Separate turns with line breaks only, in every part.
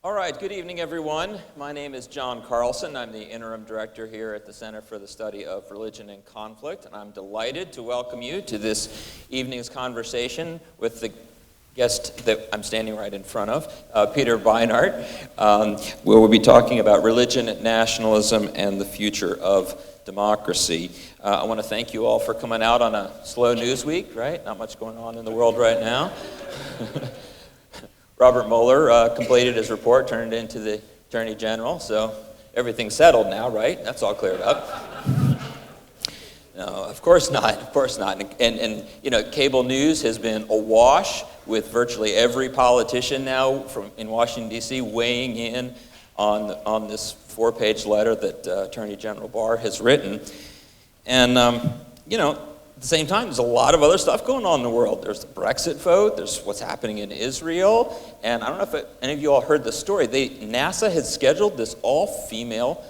All right, good evening, everyone. My name is John Carlson. I'm the interim director here at the Center for the Study of Religion and Conflict, and I'm delighted to welcome you to this evening's conversation with the guest that I'm standing right in front of, Peter Beinart, where we'll be talking about religion, nationalism, and the future of democracy. I want to thank you all for coming out on a slow news week, right? Not much going on in the world right now. Robert Mueller completed his report, turned it into the Attorney General, so everything's settled now, right? That's all cleared up. No, of course not, of course not. And you know, cable news has been awash with virtually every politician now in Washington, D.C. weighing in on this 4-page letter that Attorney General Barr has written. And, you know, at the same time, there's a lot of other stuff going on in the world. There's the Brexit vote, there's what's happening in Israel, and I don't know if any of you all heard the story. NASA had scheduled this all-female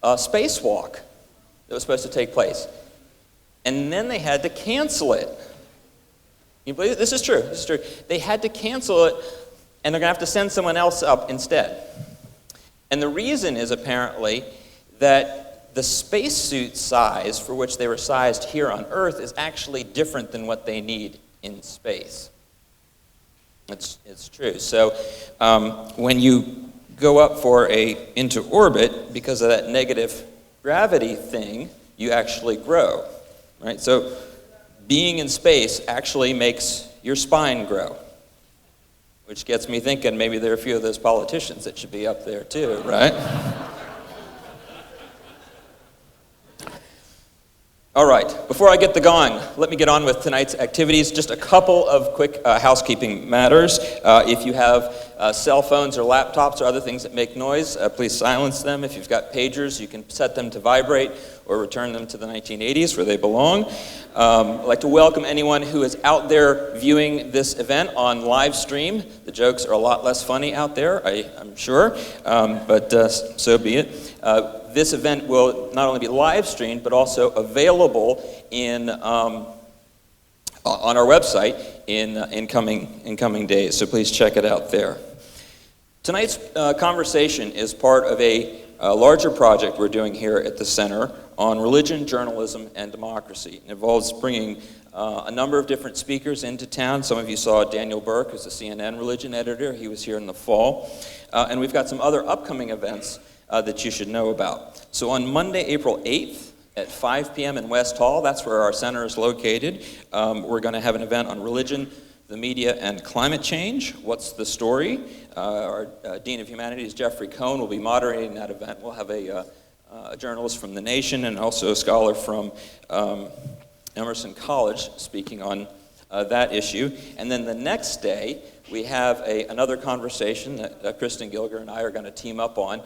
spacewalk that was supposed to take place. And then they had to cancel it. You believe it? This is true. This is true. They had to cancel it, and they're going to have to send someone else up instead. And the reason is apparently that the spacesuit size for which they were sized here on Earth is actually different than what they need in space. It's true. So when you go up into orbit, because of that negative gravity thing, you actually grow. Right? So being in space actually makes your spine grow, which gets me thinking maybe there are a few of those politicians that should be up there too, right? All right, before I get going, let me get on with tonight's activities. Just a couple of quick housekeeping matters. If you have cell phones or laptops or other things that make noise, please silence them. If you've got pagers, you can set them to vibrate or return them to the 1980s where they belong. I'd like to welcome anyone who is out there viewing this event on live stream. The jokes are a lot less funny out there, I'm sure, but so be it. This event will not only be live streamed, but also available on our website in coming days. So please check it out there. Tonight's conversation is part of a larger project we're doing here at the Center on religion, journalism, and democracy. It involves bringing a number of different speakers into town. Some of you saw Daniel Burke, who's the CNN religion editor. He was here in the fall. And we've got some other upcoming events that you should know about. So on Monday, April 8th at 5 p.m. in West Hall, that's where our center is located, we're going to have an event on religion, the media, and climate change. What's the story? Our Dean of Humanities, Jeffrey Cohn, will be moderating that event. We'll have a journalist from The Nation and also a scholar from Emerson College speaking on that issue. And then the next day, we have another conversation that Kristin Gilger and I are going to team up on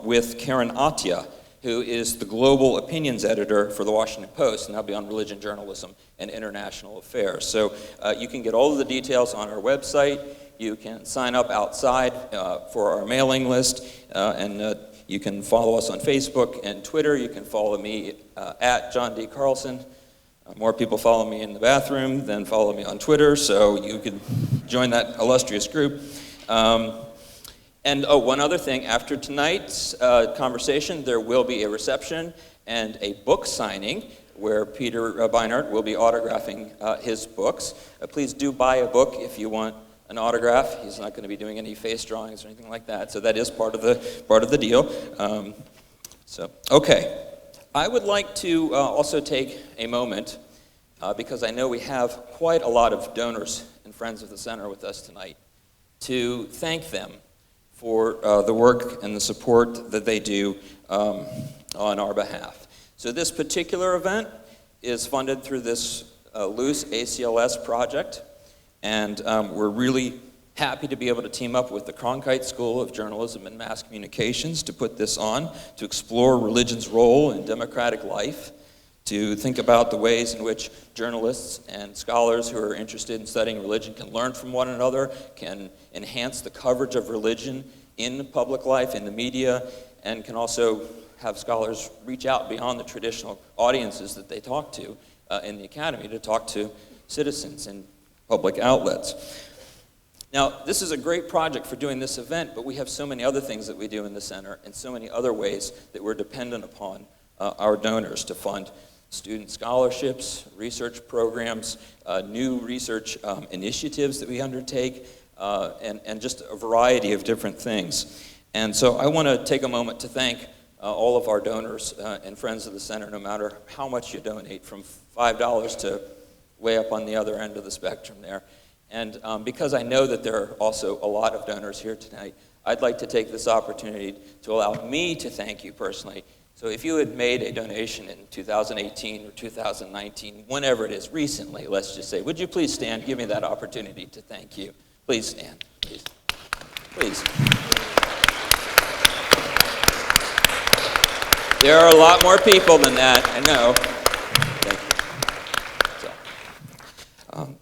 with Karen Attia, who is the global opinions editor for the Washington Post, and that'll be on religion, journalism, and international affairs. So you can get all of the details on our website. You can sign up outside for our mailing list, and you can follow us on Facebook and Twitter. You can follow me at John D. Carlson. More people follow me in the bathroom than follow me on Twitter, so you can join that illustrious group. And one other thing, after tonight's conversation, there will be a reception and a book signing where Peter Beinart will be autographing his books. Please do buy a book if you want an autograph. He's not going to be doing any face drawings or anything like that, so that is part of the deal. Okay. I would like to also take a moment, because I know we have quite a lot of donors and friends of the Center with us tonight, to thank them for the work and the support that they do on our behalf. So this particular event is funded through this loose ACLS project, and we're really happy to be able to team up with the Cronkite School of Journalism and Mass Communications to put this on, to explore religion's role in democratic life, to think about the ways in which journalists and scholars who are interested in studying religion can learn from one another, can enhance the coverage of religion in public life, in the media, and can also have scholars reach out beyond the traditional audiences that they talk to in the academy to talk to citizens in public outlets. Now, this is a great project for doing this event, but we have so many other things that we do in the center and so many other ways that we're dependent upon our donors to fund student scholarships, research programs, new research initiatives that we undertake, and just a variety of different things. And so I want to take a moment to thank all of our donors and friends of the center, no matter how much you donate, from $5 to way up on the other end of the spectrum there. And because I know that there are also a lot of donors here tonight, I'd like to take this opportunity to allow me to thank you personally. So if you had made a donation in 2018 or 2019, whenever it is, recently, let's just say, would you please stand? Give me that opportunity to thank you. Please stand, please. Please. There are a lot more people than that, I know. Thank you. So,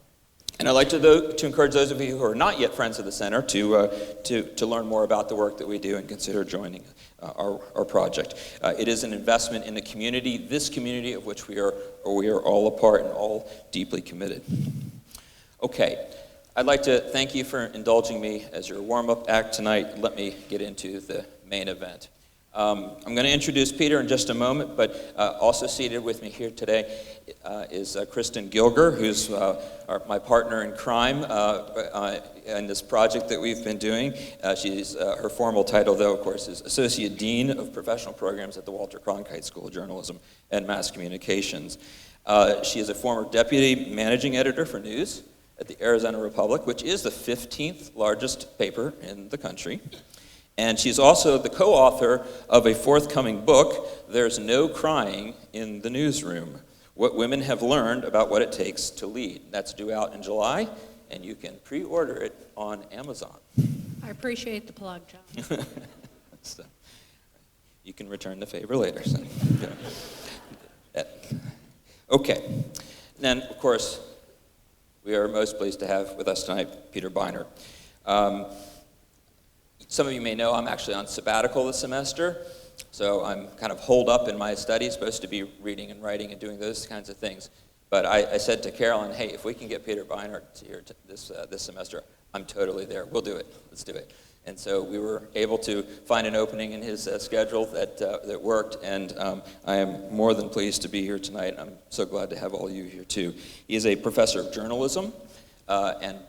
and I'd like to encourage those of you who are not yet friends of the center to learn more about the work that we do and consider joining our project. It is an investment in the community, this community of which we are all a part and all deeply committed. Okay, I'd like to thank you for indulging me as your warm-up act tonight. Let me get into the main event. I'm going to introduce Peter in just a moment, but also seated with me here today is Kristin Gilger, who's my partner in crime in this project that we've been doing. Her formal title, though, of course, is Associate Dean of Professional Programs at the Walter Cronkite School of Journalism and Mass Communications. She is a former Deputy Managing Editor for News at the Arizona Republic, which is the 15th largest paper in the country. And she's also the co-author of a forthcoming book, There's No Crying in the Newsroom, What Women Have Learned About What It Takes to Lead. That's due out in July, and you can pre-order it on Amazon.
I appreciate the plug, John.
So, you can return the favor later. So, okay. Then, of course, we are most pleased to have with us tonight Peter Beinart. Some of you may know I'm actually on sabbatical this semester, so I'm kind of holed up in my studies, supposed to be reading and writing and doing those kinds of things. But I said to Carolyn, hey, if we can get Peter Beinart here this semester, I'm totally there. We'll do it. Let's do it. And so we were able to find an opening in his schedule that worked, and I am more than pleased to be here tonight. I'm so glad to have all you here, too. He is a professor of journalism and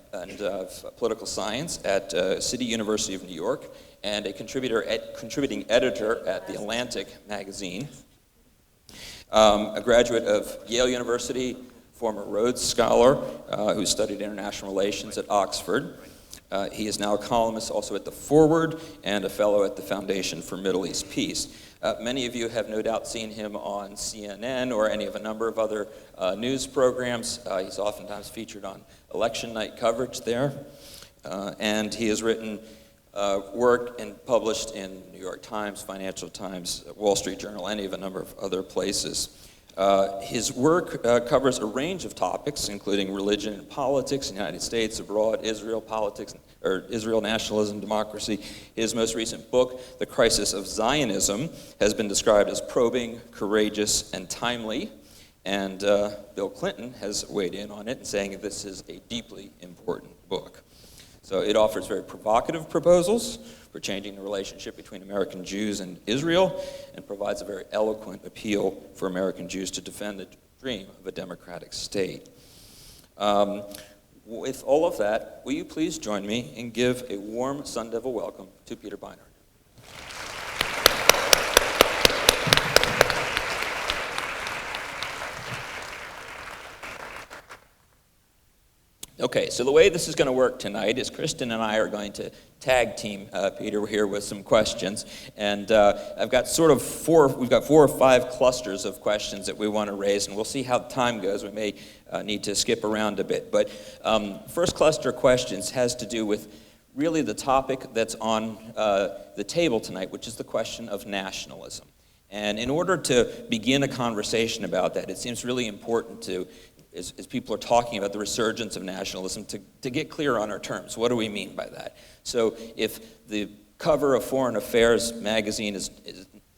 political science at City University of New York, and a contributing editor at The Atlantic magazine. A graduate of Yale University, former Rhodes Scholar who studied international relations at Oxford. He is now a columnist also at The Forward and a fellow at the Foundation for Middle East Peace. Many of you have no doubt seen him on CNN or any of a number of other news programs. He's oftentimes featured on election night coverage there. And he has written work and published in New York Times, Financial Times, Wall Street Journal, any of a number of other places. His work covers a range of topics, including religion and politics in the United States, abroad, Israel, politics, or Israel, nationalism, democracy. His most recent book, The Crisis of Zionism, has been described as probing, courageous, and timely. And Bill Clinton has weighed in on it and saying that this is a deeply important book. So it offers very provocative proposals for changing the relationship between American Jews and Israel, and provides a very eloquent appeal for American Jews to defend the dream of a democratic state. With all of that, will you please join me and give a warm Sun Devil welcome to Peter Beinart. Okay, so the way this is going to work tonight is Kristin and I are going to tag team Peter here with some questions, and we've got 4 or 5 clusters of questions that we want to raise, and we'll see how time goes. We may need to skip around a bit, but first cluster of questions has to do with really the topic that's on the table tonight, which is the question of nationalism. And in order to begin a conversation about that, it seems really important to, as people are talking about the resurgence of nationalism, to get clear on our terms. What do we mean by that? So if the cover of Foreign Affairs magazine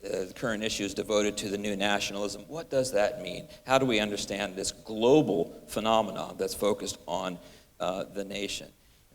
the current issue is devoted to the new nationalism, what does that mean? How do we understand this global phenomenon that's focused on the nation?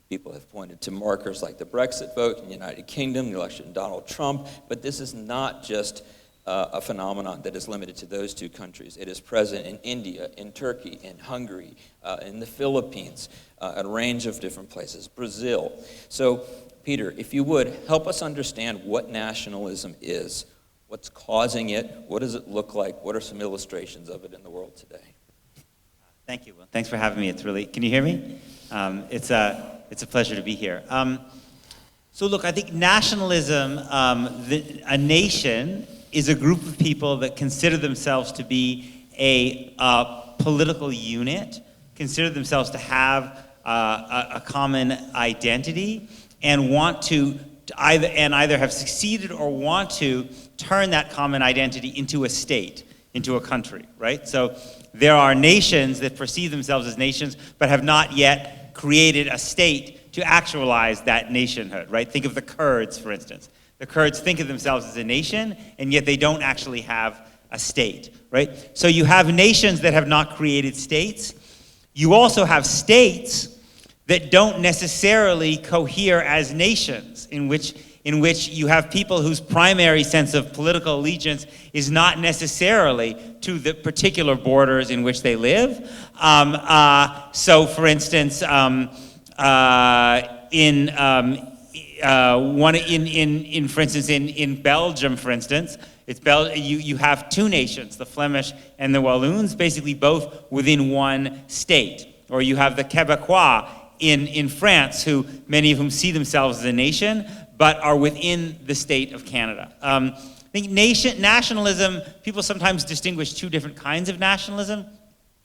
People have pointed to markers like the Brexit vote in the United Kingdom, the election of Donald Trump, but this is not just a phenomenon that is limited to those two countries. It is present in India, in Turkey, in Hungary, in the Philippines, a range of different places, Brazil. So, Peter, if you would, help us understand what nationalism is, what's causing it, what does it look like, what are some illustrations of it in the world today?
Thank you, Will. Thanks for having me. Can you hear me? It's a pleasure to be here. So look, I think nationalism, a nation is a group of people that consider themselves to be a political unit, consider themselves to have a common identity, and want to either have succeeded or want to turn that common identity into a state, into a country, right? So there are nations that perceive themselves as nations, but have not yet created a state to actualize that nationhood, right? Think of the Kurds, for instance. The Kurds think of themselves as a nation, and yet they don't actually have a state, right? So you have nations that have not created states. You also have states that don't necessarily cohere as nations, in which you have people whose primary sense of political allegiance is not necessarily to the particular borders in which they live. So, for instance, in Belgium, for instance, you have two nations, the Flemish and the Walloons, basically both within one state. Or you have the Québécois in France, many of whom see themselves as a nation, but are within the state of Canada. I think nationalism, people sometimes distinguish two different kinds of nationalism.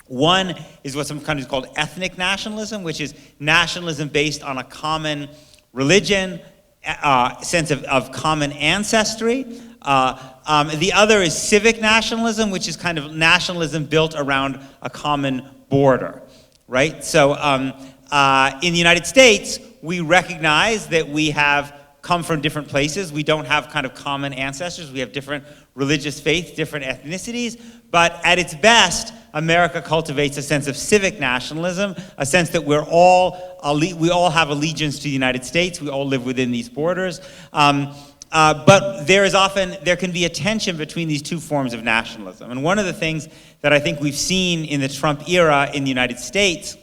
One is what some countries call ethnic nationalism, which is nationalism based on a common religion, sense of common ancestry. The other is civic nationalism, which is kind of nationalism built around a common border, right? So in the United States, we recognize that we have come from different places. We don't have kind of common ancestors. We have different religious faiths, different ethnicities. But at its best, America cultivates a sense of civic nationalism, a sense that we all have allegiance to the United States. We all live within these borders. But there can be a tension between these two forms of nationalism. And one of the things that I think we've seen in the Trump era in the United States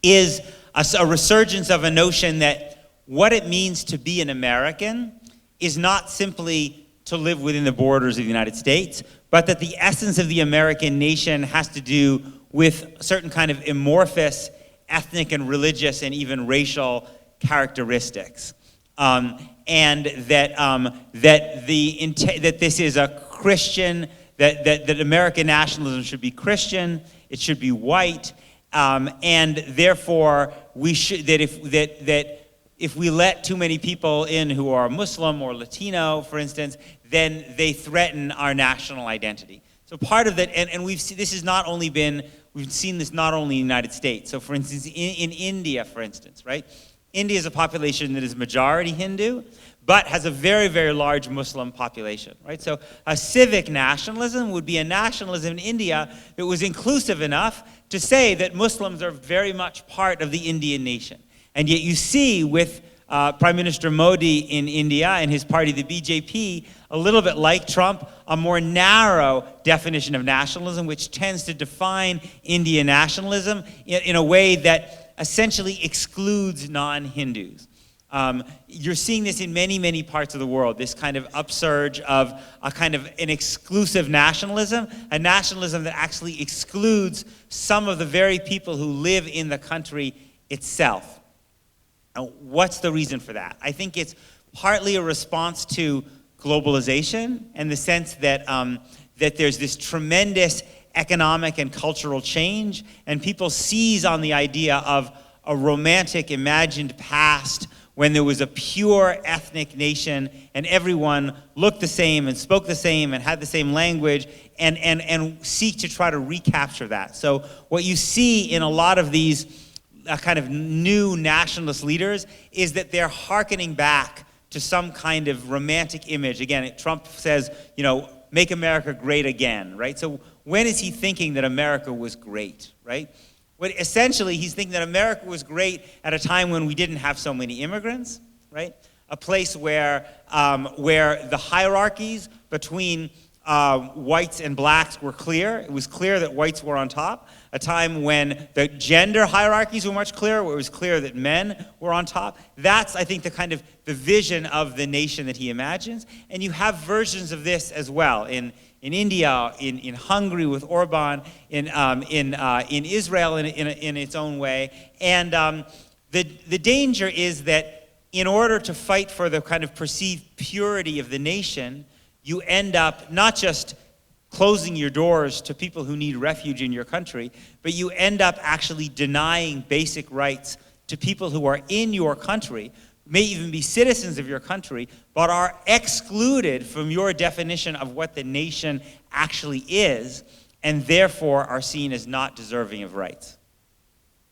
is a resurgence of a notion that what it means to be an American is not simply to live within the borders of the United States, but that the essence of the American nation has to do with certain kind of amorphous ethnic and religious and even racial characteristics. And that this is a Christian, that American nationalism should be Christian, it should be white, and therefore if we let too many people in who are Muslim or Latino, for instance, then they threaten our national identity. So part of that, and we've seen this not only in the United States. So for instance, in India, for instance, right? India is a population that is majority Hindu, but has a very, very large Muslim population, right? So a civic nationalism would be a nationalism in India that was inclusive enough to say that Muslims are very much part of the Indian nation. And yet you see with Prime Minister Modi in India and his party, the BJP, a little bit like Trump, a more narrow definition of nationalism, which tends to define Indian nationalism in a way that essentially excludes non-Hindus. You're seeing this in many, many parts of the world, this kind of upsurge of a kind of an exclusive nationalism, a nationalism that actually excludes some of the very people who live in the country itself. Now, what's the reason for that? I think it's partly a response to globalization and the sense that there's this tremendous economic and cultural change, and people seize on the idea of a romantic, imagined past when there was a pure ethnic nation and everyone looked the same and spoke the same and had the same language, and seek to try to recapture that. So what you see in a lot of these kind of new nationalist leaders is that they're hearkening back to some kind of romantic image. Again, Trump says, make America great again, right? So when is he thinking that America was great, right? What essentially, he's thinking that America was great at a time when we didn't have so many immigrants, right? A place where the hierarchies between whites and blacks were clear. It was clear that whites were on top. A time when the gender hierarchies were much clearer, where it was clear that men were on top. That's, I think, the vision of the nation that he imagines. And you have versions of this as well in India, in Hungary with Orban, in Israel in its own way. And the danger is that in order to fight for the kind of perceived purity of the nation, you end up not just closing your doors to people who need refuge in your country, but you end up actually denying basic rights to people who are in your country, may even be citizens of your country, but are excluded from your definition of what the nation actually is, and therefore are seen as not deserving of rights.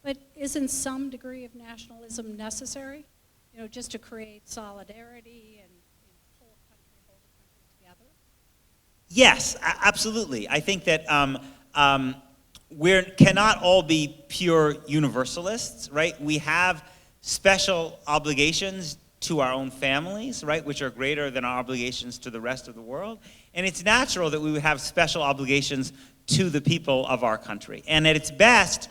But isn't some degree of nationalism necessary? You know, just to create solidarity and hold a country together?
Yes, absolutely. I think that we cannot all be pure universalists, right? We have special obligations to our own families, right, which are greater than our obligations to the rest of the world. And it's natural that we would have special obligations to the people of our country. And at its best,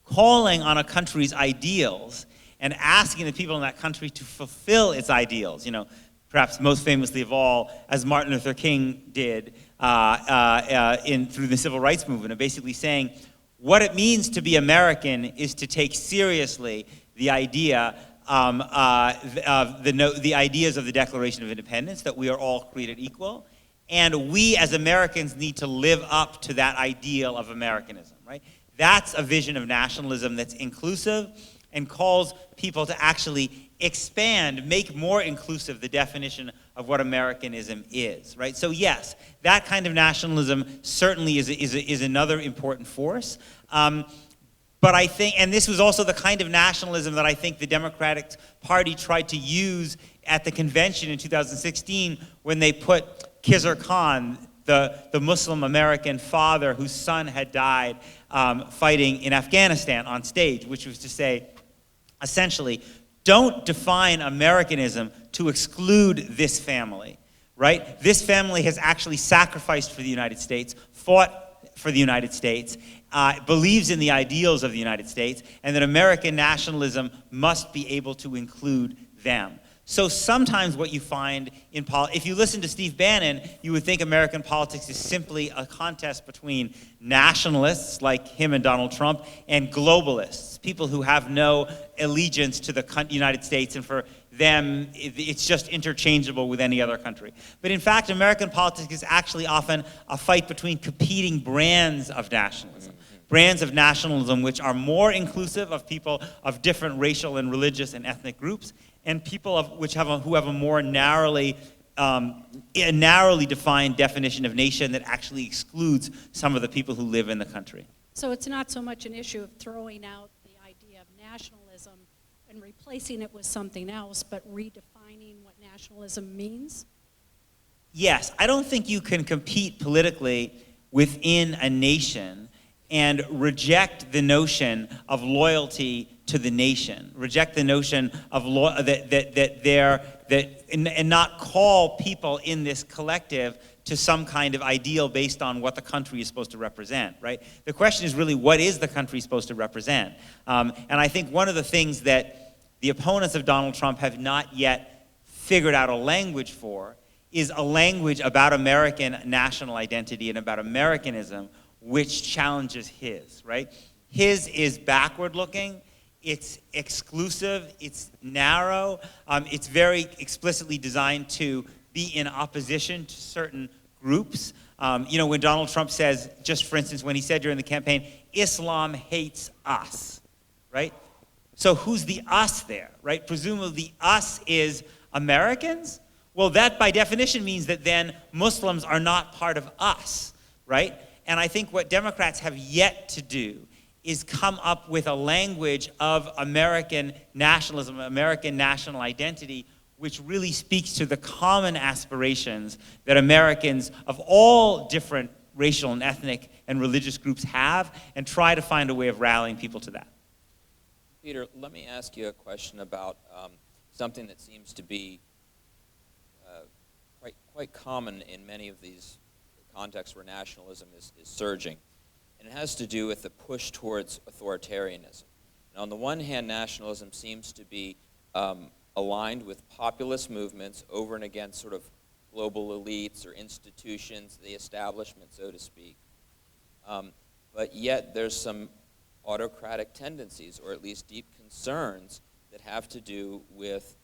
calling on a country's ideals and asking the people in that country to fulfill its ideals, you know, perhaps most famously of all, as Martin Luther King did through the civil rights movement, of basically saying what it means to be American is to take seriously the idea the ideas of the Declaration of Independence, that we are all created equal, and we as Americans need to live up to that ideal of Americanism, right? That's a vision of nationalism that's inclusive and calls people to actually expand, make more inclusive the definition of what Americanism is, right? So yes, that kind of nationalism certainly is another important force. But I think, and this was also the kind of nationalism that I think the Democratic Party tried to use at the convention in 2016 when they put Khizr Khan, the Muslim American father whose son had died fighting in Afghanistan, on stage, which was to say, essentially, don't define Americanism to exclude this family, right? This family has actually sacrificed for the United States, fought for the United States, believes in the ideals of the United States, and that American nationalism must be able to include them. So sometimes what you find in politics, if you listen to Steve Bannon, you would think American politics is simply a contest between nationalists like him and Donald Trump and globalists, people who have no allegiance to the United States, and for them it's just interchangeable with any other country. But in fact, American politics is actually often a fight between competing brands of nationalism. Brands of nationalism which are more inclusive of people of different racial and religious and ethnic groups, and people who have a more narrowly defined definition of nation that actually excludes some of the people who live in the country.
So it's not so much an issue of throwing out the idea of nationalism and replacing it with something else, but redefining what nationalism means?
Yes, I don't think you can compete politically within a nation and reject the notion of loyalty to the nation, reject the notion of and not call people in this collective to some kind of ideal based on what the country is supposed to represent, right? The question is really, what is the country supposed to represent? And I think one of the things that the opponents of Donald Trump have not yet figured out a language for is a language about American national identity and about Americanism, which challenges his, right? His is backward-looking, it's exclusive, it's narrow, it's very explicitly designed to be in opposition to certain groups. You know, when Donald Trump says, just for instance, when he said during the campaign, Islam hates us, right? So who's the us there, right? Presumably the us is Americans. Well, that by definition means that then Muslims are not part of us, right? And I think what Democrats have yet to do is come up with a language of American nationalism, American national identity, which really speaks to the common aspirations that Americans of all different racial and ethnic and religious groups have, and try to find a way of rallying people to that.
Peter, let me ask you a question about something that seems to be quite common in many of these contexts where nationalism is surging. And it has to do with the push towards authoritarianism. And on the one hand, nationalism seems to be aligned with populist movements over and against sort of global elites or institutions, the establishment, so to speak. But yet there's some autocratic tendencies, or at least deep concerns, that have to do with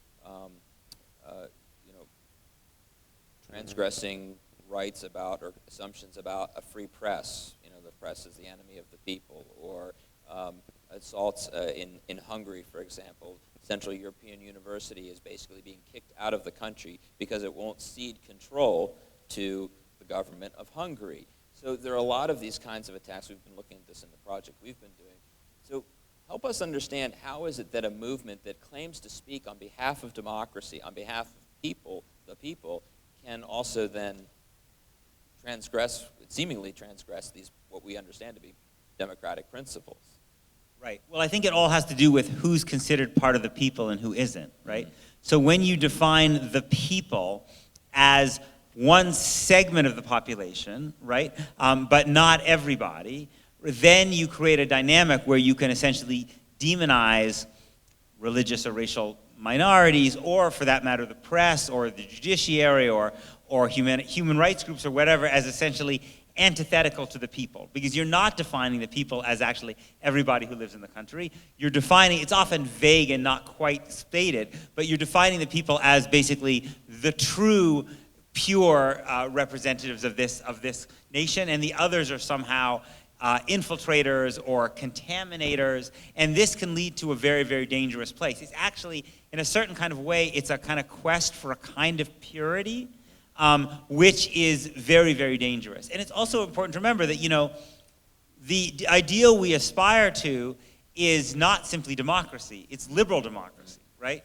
transgressing rights about or assumptions about a free press. The press is the enemy of the people, or assaults in Hungary, for example. Central European University is basically being kicked out of the country because it won't cede control to the government of Hungary. So there are a lot of these kinds of attacks. We've been looking at this in the project we've been doing. So help us understand, how is it that a movement that claims to speak on behalf of democracy, on behalf of the people, can also then seemingly transgress these, what we understand to be democratic principles?
Right. Well, I think it all has to do with who's considered part of the people and who isn't, right? So when you define the people as one segment of the population, right, but not everybody, then you create a dynamic where you can essentially demonize religious or racial minorities, or for that matter, the press or the judiciary or human rights groups or whatever, as essentially antithetical to the people, because you're not defining the people as actually everybody who lives in the country. You're defining, it's often vague and not quite stated, but you're defining the people as basically the true, pure representatives of this nation, and the others are somehow infiltrators or contaminators, and this can lead to a very, very dangerous place. It's actually, in a certain kind of way, it's a kind of quest for a kind of purity, which is very, very dangerous. And it's also important to remember that, the ideal we aspire to is not simply democracy, it's liberal democracy, right?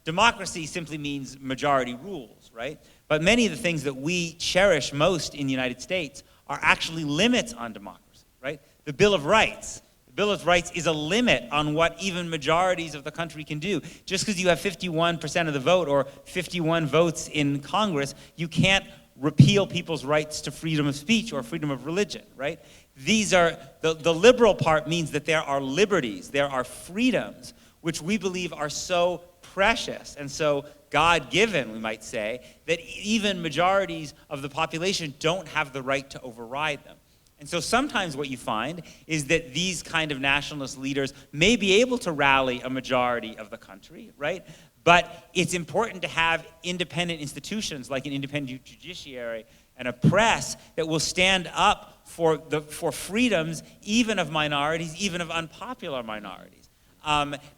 Democracy simply means majority rules, right? But many of the things that we cherish most in the United States are actually limits on democracy, right? The Bill of Rights. Bill of Rights is a limit on what even majorities of the country can do. Just because you have 51% of the vote or 51 votes in Congress, you can't repeal people's rights to freedom of speech or freedom of religion, right? These are, the liberal part means that there are liberties, there are freedoms, which we believe are so precious and so God-given, we might say, that even majorities of the population don't have the right to override them. And so sometimes what you find is that these kind of nationalist leaders may be able to rally a majority of the country, right? But it's important to have independent institutions like an independent judiciary and a press that will stand up for freedoms, even of minorities, even of unpopular minorities.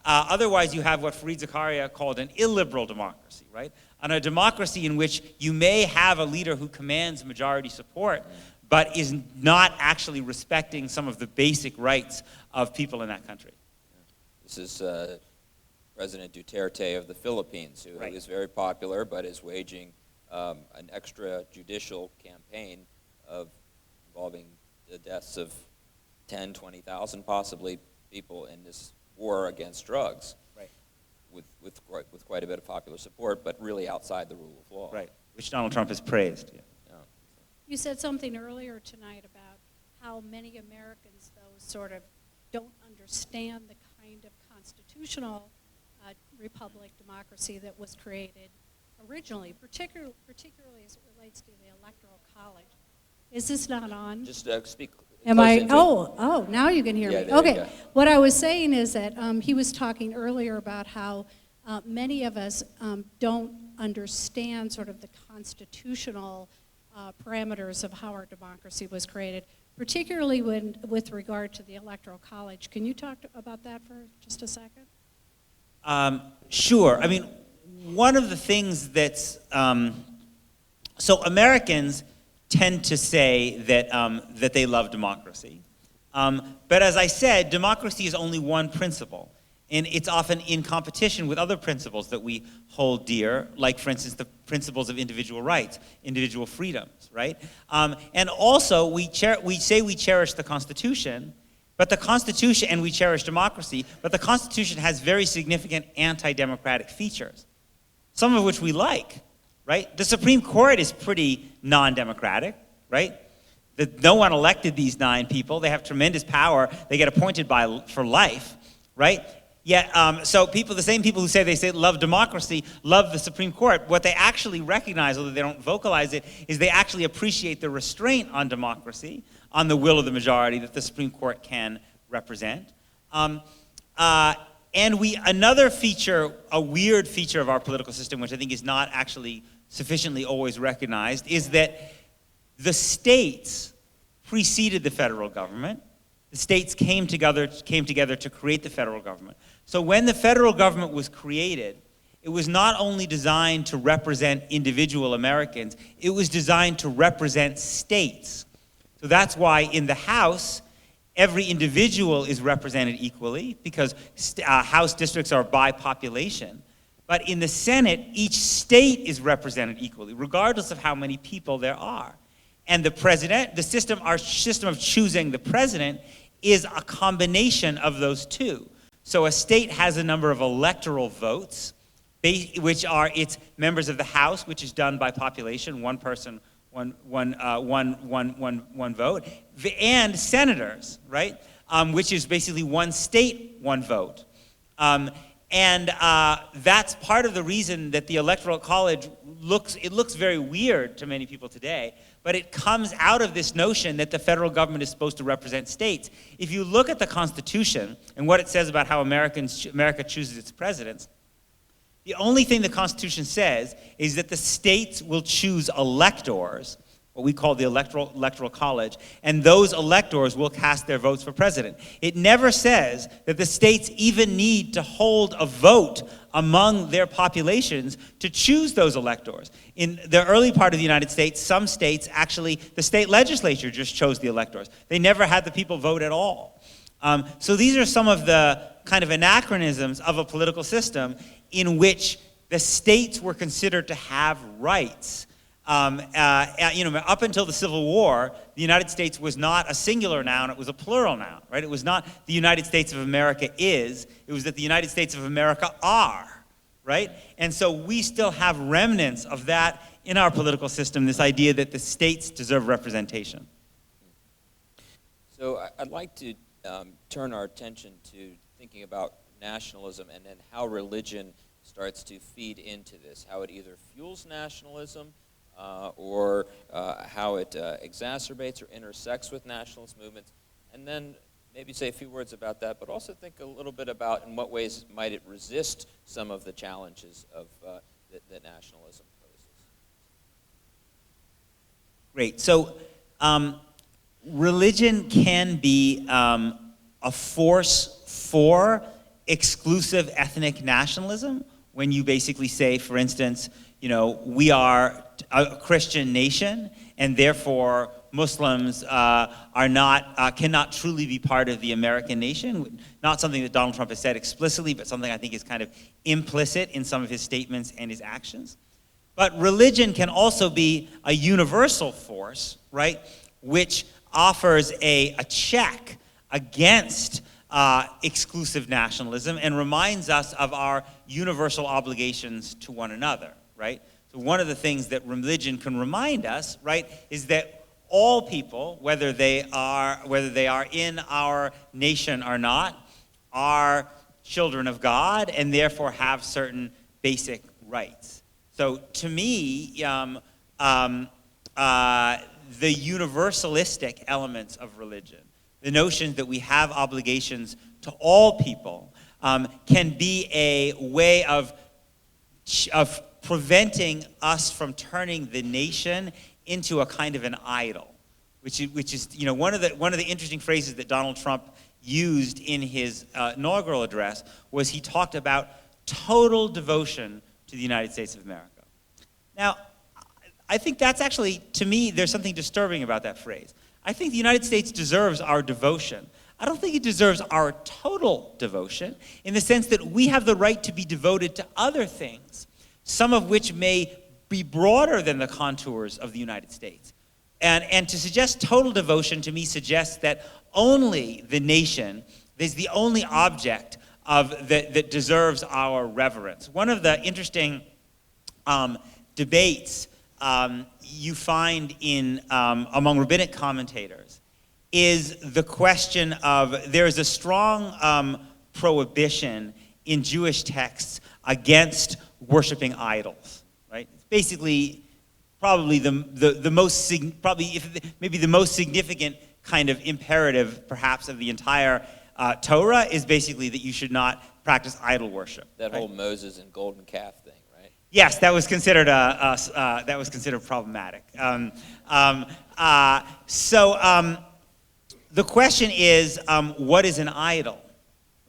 Otherwise, you have what Fareed Zakaria called an illiberal democracy, right? And a democracy in which you may have a leader who commands majority support, but is not actually respecting some of the basic rights of people in that country.
This is President Duterte of the Philippines, who
Right.
is very popular, but is waging an extrajudicial campaign involving the deaths of 10, 20,000 possibly people in this war against drugs,
Right.
with quite a bit of popular support, but really outside the rule of law.
Right, which Donald Trump has praised. Yeah.
You said something earlier tonight about how many Americans, though, sort of don't understand the kind of constitutional republic, democracy that was created originally, particularly as it relates to the Electoral College. Is this not on?
Just speak.
Am
close
I?
into it.
Oh, now you can hear
Yeah,
me.
there you
Okay.
go.
What I was saying is that he was talking earlier about how many of us don't understand sort of the constitutional parameters of how our democracy was created, particularly with regard to the Electoral College. Can you talk about that for just a second?
Sure. I mean, one of the things that's so Americans tend to say that they love democracy, but as I said, democracy is only one principle, And it's often in competition with other principles that we hold dear, like, for instance, the principles of individual rights, individual freedoms, right? And also, we say we cherish the Constitution, but the Constitution, and we cherish democracy, but the Constitution has very significant anti-democratic features, some of which we like, right? The Supreme Court is pretty non-democratic, right? No one elected these 9 people. They have tremendous power. They get appointed for life, right? Yet, so the same people who say they love democracy, love the Supreme Court. What they actually recognize, although they don't vocalize it, is they actually appreciate the restraint on democracy, on the will of the majority that the Supreme Court can represent. And another feature, a weird feature of our political system, which I think is not actually sufficiently always recognized, is that the states preceded the federal government. The states came together to create the federal government. So when the federal government was created, it was not only designed to represent individual Americans, it was designed to represent states. So that's why in the House, every individual is represented equally, because House districts are by population. But in the Senate, each state is represented equally, regardless of how many people there are. And the president, our system of choosing the president is a combination of those two. So a state has a number of electoral votes, which are its members of the House, which is done by population, one person, one vote, and senators, right? Which is basically one state, one vote. And that's part of the reason that the Electoral College looks very weird to many people today, but it comes out of this notion that the federal government is supposed to represent states. If you look at the Constitution and what it says about how America chooses its presidents, the only thing the Constitution says is that the states will choose electors, what we call the Electoral College, and those electors will cast their votes for president. It never says that the states even need to hold a vote among their populations to choose those electors. In the early part of the United States, some states actually, the state legislature just chose the electors. They never had the people vote at all. So these are some of the kind of anachronisms of a political system in which the states were considered to have rights. Up until the Civil War, the United States was not a singular noun, it was a plural noun, right? It was not the United States of America is, it was that the United States of America are, right? And so we still have remnants of that in our political system, this idea that the states deserve representation.
So I'd like to turn our attention to thinking about nationalism and then how religion starts to feed into this, how it either fuels nationalism or how it exacerbates or intersects with nationalist movements, and then maybe say a few words about that, but also think a little bit about in what ways might it resist some of the challenges of that nationalism poses.
Great. So religion can be a force for exclusive ethnic nationalism when you basically say, for instance, we are a Christian nation, and therefore Muslims cannot truly be part of the American nation. Not something that Donald Trump has said explicitly, but something I think is kind of implicit in some of his statements and his actions. But religion can also be a universal force, right, which offers a check against exclusive nationalism and reminds us of our universal obligations to one another, right? So one of the things that religion can remind us, right, is that all people, whether they are in our nation or not, are children of God and therefore have certain basic rights. So to me, the universalistic elements of religion, the notion that we have obligations to all people, can be a way of preventing us from turning the nation into a kind of an idol, which is one of the interesting phrases that Donald Trump used in his inaugural address was he talked about total devotion to the United States of America. Now, I think that's actually, to me, there's something disturbing about that phrase. I think the United States deserves our devotion. I don't think it deserves our total devotion, in the sense that we have the right to be devoted to other things, some of which may be broader than the contours of the United States. And to suggest total devotion, to me, suggests that only the nation is the only object that deserves our reverence. One of the interesting debates you find among rabbinic commentators is the question of, there is a strong prohibition in Jewish texts against worshiping idols, right? It's basically probably the most maybe the most significant kind of imperative, perhaps, of the entire Torah is basically that you should not practice idol worship.
That whole Moses and golden calf thing, right?
Yes, that was considered problematic. The question is, what is an idol,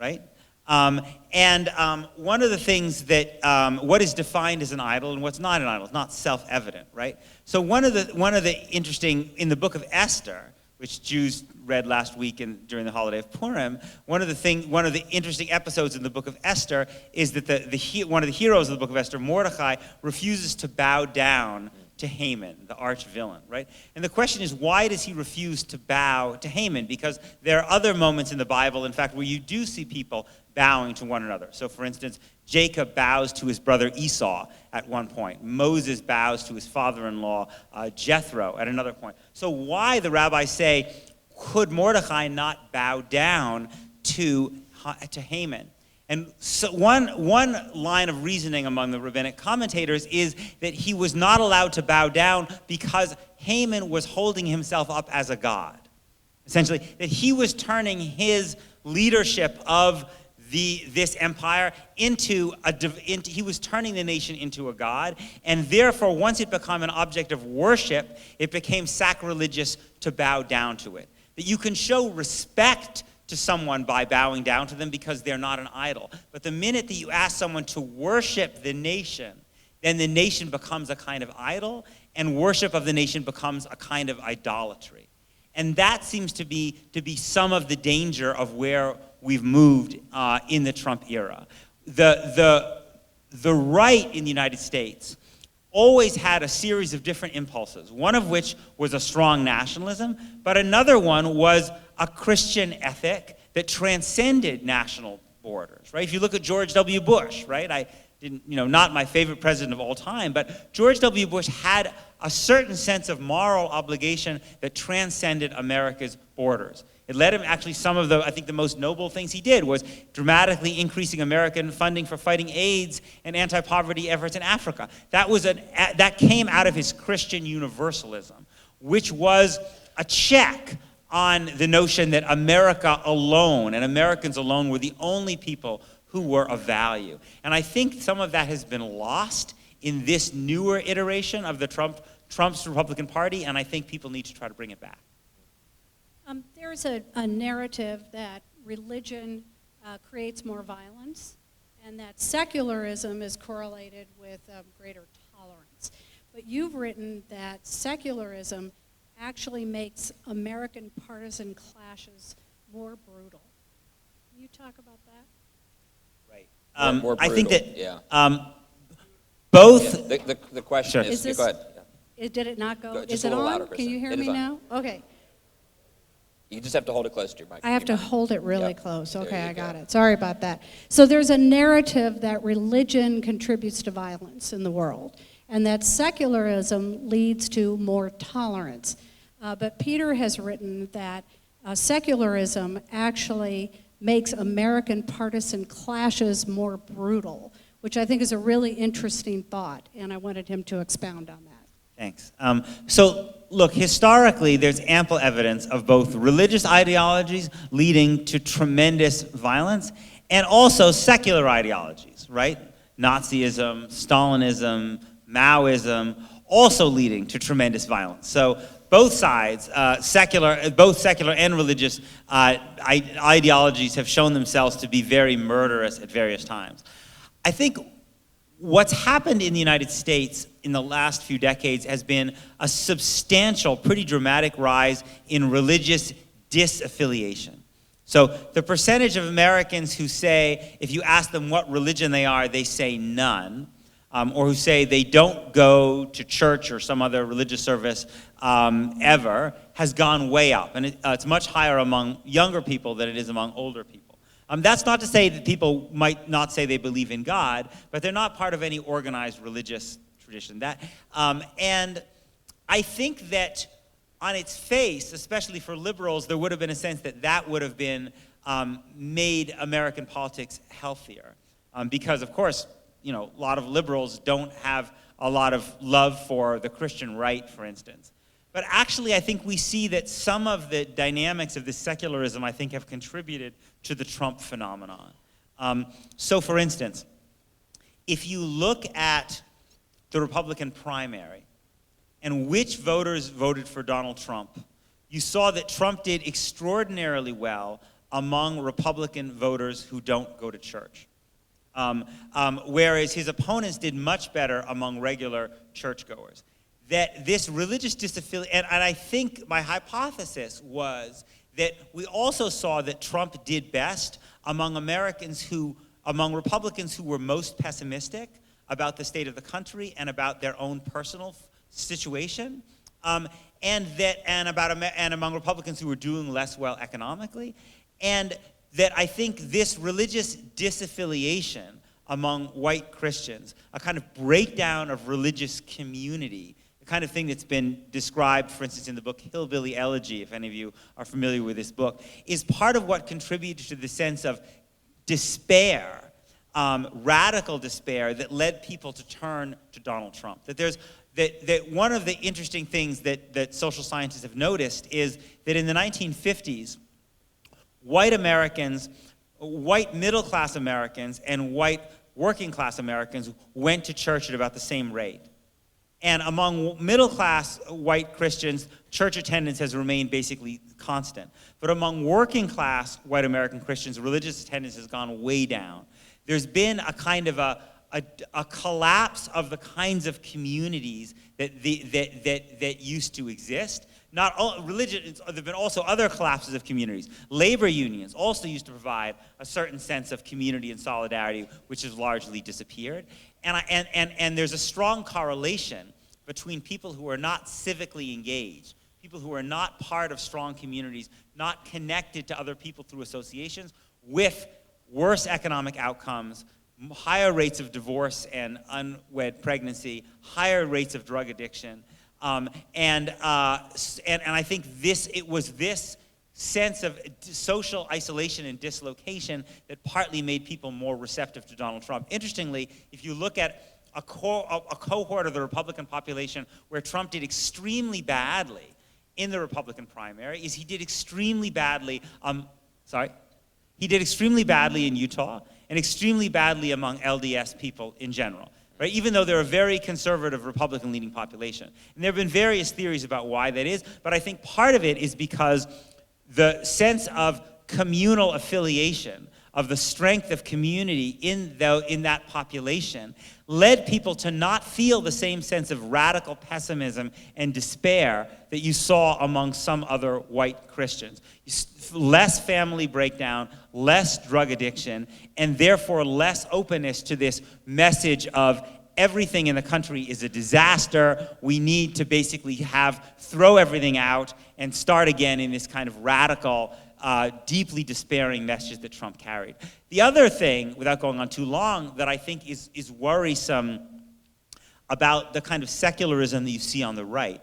right? One of the things that what is defined as an idol and what's not an idol is not self-evident, right? So one of the interesting, in the book of Esther, which Jews read last week during the holiday of Purim, one of the interesting episodes in the book of Esther is that one of the heroes of the book of Esther, Mordecai, refuses to bow down to Haman, the arch villain, right? And the question is, why does he refuse to bow to Haman? Because there are other moments in the Bible, in fact, where you do see people bowing to one another. So, for instance, Jacob bows to his brother Esau at one point. Moses bows to his father-in-law Jethro at another point. So why, the rabbis say, could Mordecai not bow down to Haman? And so one line of reasoning among the rabbinic commentators is that he was not allowed to bow down because Haman was holding himself up as a god. Essentially, that he was turning his leadership of this empire he was turning the nation into a god, and therefore, once it became an object of worship, it became sacrilegious to bow down to it. That you can show respect to someone by bowing down to them because they're not an idol. But the minute that you ask someone to worship the nation, then the nation becomes a kind of idol, and worship of the nation becomes a kind of idolatry. And that seems to be some of the danger of where we've moved in the Trump era. The right in the United States always had a series of different impulses, one of which was a strong nationalism, but another one was a Christian ethic that transcended national borders, right? If you look at George W. Bush, right? Not my favorite president of all time, but George W. Bush had a certain sense of moral obligation that transcended America's borders. It led him, actually, I think the most noble things he did was dramatically increasing American funding for fighting AIDS and anti-poverty efforts in Africa. That came out of his Christian universalism, which was a check on the notion that America alone and Americans alone were the only people who were of value. And I think some of that has been lost in this newer iteration of Trump's Republican Party, and I think people need to try to bring it back.
There's a narrative that religion creates more violence, and that secularism is correlated with greater tolerance. But you've written that secularism actually makes American partisan clashes more brutal. Can you talk about that?
Right. More brutal,
I think that
both... Yeah, the question is... Go ahead.
Did it not go?
Just
is it on?
Louder,
Can you hear me now? Okay.
You just have to hold it close to your mic.
I have to hold it really close. Okay, I got
go.
it. Sorry about that. So there's a narrative that religion contributes to violence in the world, and that secularism leads to more tolerance. But Peter has written that secularism actually makes American partisan clashes more brutal, which I think is a really interesting thought, and I wanted him to expound on that.
Thanks. So, look, historically, there's ample evidence of both religious ideologies leading to tremendous violence and also secular ideologies, right? Nazism, Stalinism, Maoism, also leading to tremendous violence. So both sides, both secular and religious ideologies have shown themselves to be very murderous at various times. I think what's happened in the United States in the last few decades has been a substantial, pretty dramatic rise in religious disaffiliation. So the percentage of Americans who say, if you ask them what religion they are, they say none, or who say they don't go to church or some other religious service ever, has gone way up. And it's much higher among younger people than it is among older people. That's not to say that people might not say they believe in God, but they're not part of any organized religious tradition. And I think that on its face, especially for liberals, there would have been a sense that that would have been made American politics healthier. Because, of course, a lot of liberals don't have a lot of love for the Christian right, for instance. But actually, I think we see that some of the dynamics of this secularism, I think, have contributed to the Trump phenomenon. So, for instance, if you look at the Republican primary, and which voters voted for Donald Trump, you saw that Trump did extraordinarily well among Republican voters who don't go to church. Whereas his opponents did much better among regular churchgoers. That this religious disaffiliation, and I think my hypothesis was that we also saw that Trump did best among Republicans who were most pessimistic about the state of the country and about their own personal situation, and among Republicans who were doing less well economically, and that I think this religious disaffiliation among white Christians, a kind of breakdown of religious community, the kind of thing that's been described, for instance, in the book Hillbilly Elegy, if any of you are familiar with this book, is part of what contributed to the sense of despair, radical despair, that led people to turn to Donald Trump. That one of the interesting things that social scientists have noticed is that in the 1950s, white Americans, white middle-class Americans, and white working-class Americans went to church at about the same rate. And among middle-class white Christians, church attendance has remained basically constant. But among working-class white American Christians, religious attendance has gone way down. There's been a kind of a collapse of the kinds of communities that used to exist. Not all religion, there have been also other collapses of communities. Labor unions also used to provide a certain sense of community and solidarity, which has largely disappeared. And there's a strong correlation between people who are not civically engaged, people who are not part of strong communities, not connected to other people through associations, with worse economic outcomes, higher rates of divorce and unwed pregnancy, higher rates of drug addiction, and I think it was this sense of social isolation and dislocation that partly made people more receptive to Donald Trump. Interestingly, if you look at a cohort of the Republican population where Trump did extremely badly in the Republican primary, he did extremely badly. He did extremely badly in Utah and extremely badly among LDS people in general, right? Even though they're a very conservative Republican-leaning population. And there have been various theories about why that is, but I think part of it is because the sense of communal affiliation, of the strength of community in that population, led people to not feel the same sense of radical pessimism and despair that you saw among some other white Christians. Less family breakdown, less drug addiction, and therefore less openness to this message of everything in the country is a disaster. We need to basically throw everything out and start again in this kind of radical, deeply despairing message that Trump carried. The other thing, without going on too long, that I think is worrisome about the kind of secularism that you see on the right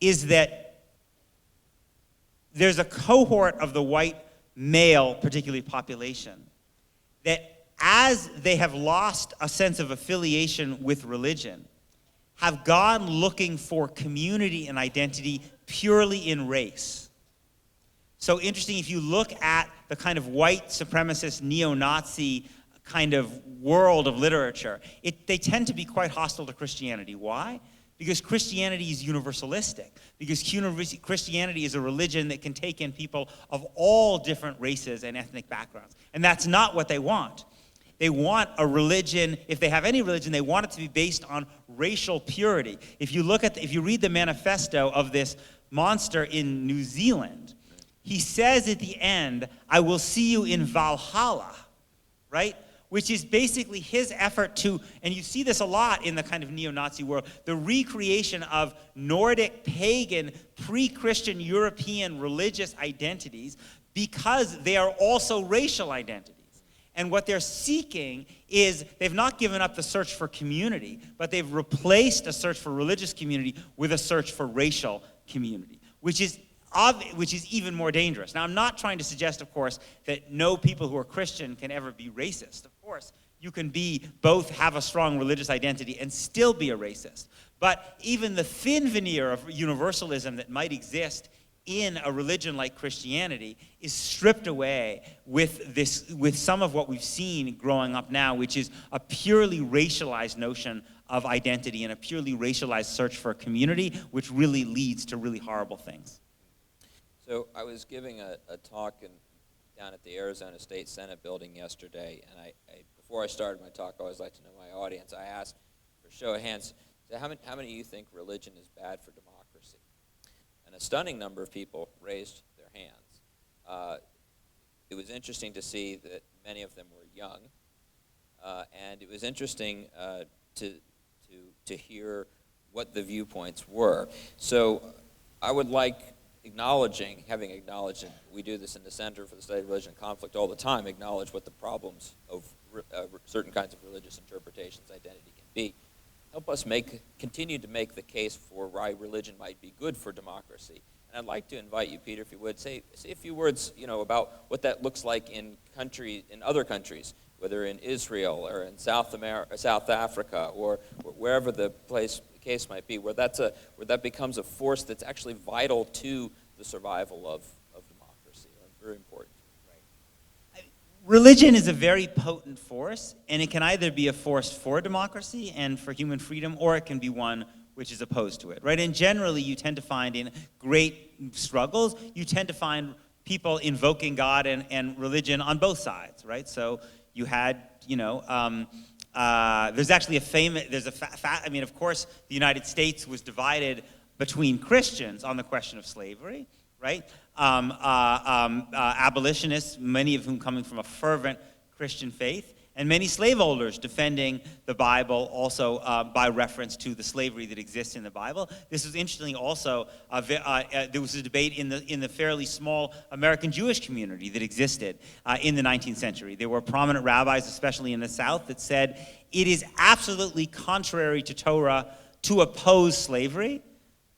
is that there's a cohort of the white male, particularly population, that as they have lost a sense of affiliation with religion, have gone looking for community and identity purely in race. So interesting, if you look at the kind of white supremacist, neo-Nazi kind of world of literature, they tend to be quite hostile to Christianity. Why? Because Christianity is universalistic. Because Christianity is a religion that can take in people of all different races and ethnic backgrounds. And that's not what they want. They want a religion, if they have any religion, they want it to be based on racial purity. If you read the manifesto of this monster in New Zealand, he says at the end, I will see you in Valhalla, right? Which is basically his effort to, and you see this a lot in the kind of neo-Nazi world, the recreation of Nordic, pagan, pre-Christian European religious identities because they are also racial identities. And what they're seeking is, they've not given up the search for community, but they've replaced a search for religious community with a search for racial community, which is even more dangerous. Now, I'm not trying to suggest, of course, that no people who are Christian can ever be racist. Of course, you can both have a strong religious identity and still be a racist. But even the thin veneer of universalism that might exist in a religion like Christianity is stripped away with some of what we've seen growing up now, which is a purely racialized notion of identity and a purely racialized search for a community, which really leads to really horrible things.
So I was giving a talk down at the Arizona State Senate building yesterday, and before I started my talk, I always like to know my audience. I asked for a show of hands, so how many of you think religion is bad for democracy? And a stunning number of people raised their hands. It was interesting to see that many of them were young, and it was interesting to hear what the viewpoints were. So I would like having acknowledged, and we do this in the Center for the Study of Religion and Conflict all the time, acknowledge what the problems of certain kinds of religious interpretations, identity can be. Help us continue to make the case for why religion might be good for democracy. And I'd like to invite you, Peter, if you would, say a few words, about what that looks like in other countries, whether in Israel or in South Africa, or wherever the case might be, where that becomes a force that's actually vital to the survival of democracy, very important.
Religion is a very potent force, and it can either be a force for democracy and for human freedom, or it can be one which is opposed to it, right? And generally, you tend to find in great struggles, you tend to find people invoking God and religion on both sides, right? So you had, there's actually of course, the United States was divided between Christians on the question of slavery, right? Abolitionists, many of whom coming from a fervent Christian faith, and many slaveholders defending the Bible also by reference to the slavery that exists in the Bible. This was interestingly also, there was a debate in the fairly small American Jewish community that existed in the 19th century. There were prominent rabbis, especially in the South, that said it is absolutely contrary to Torah to oppose slavery,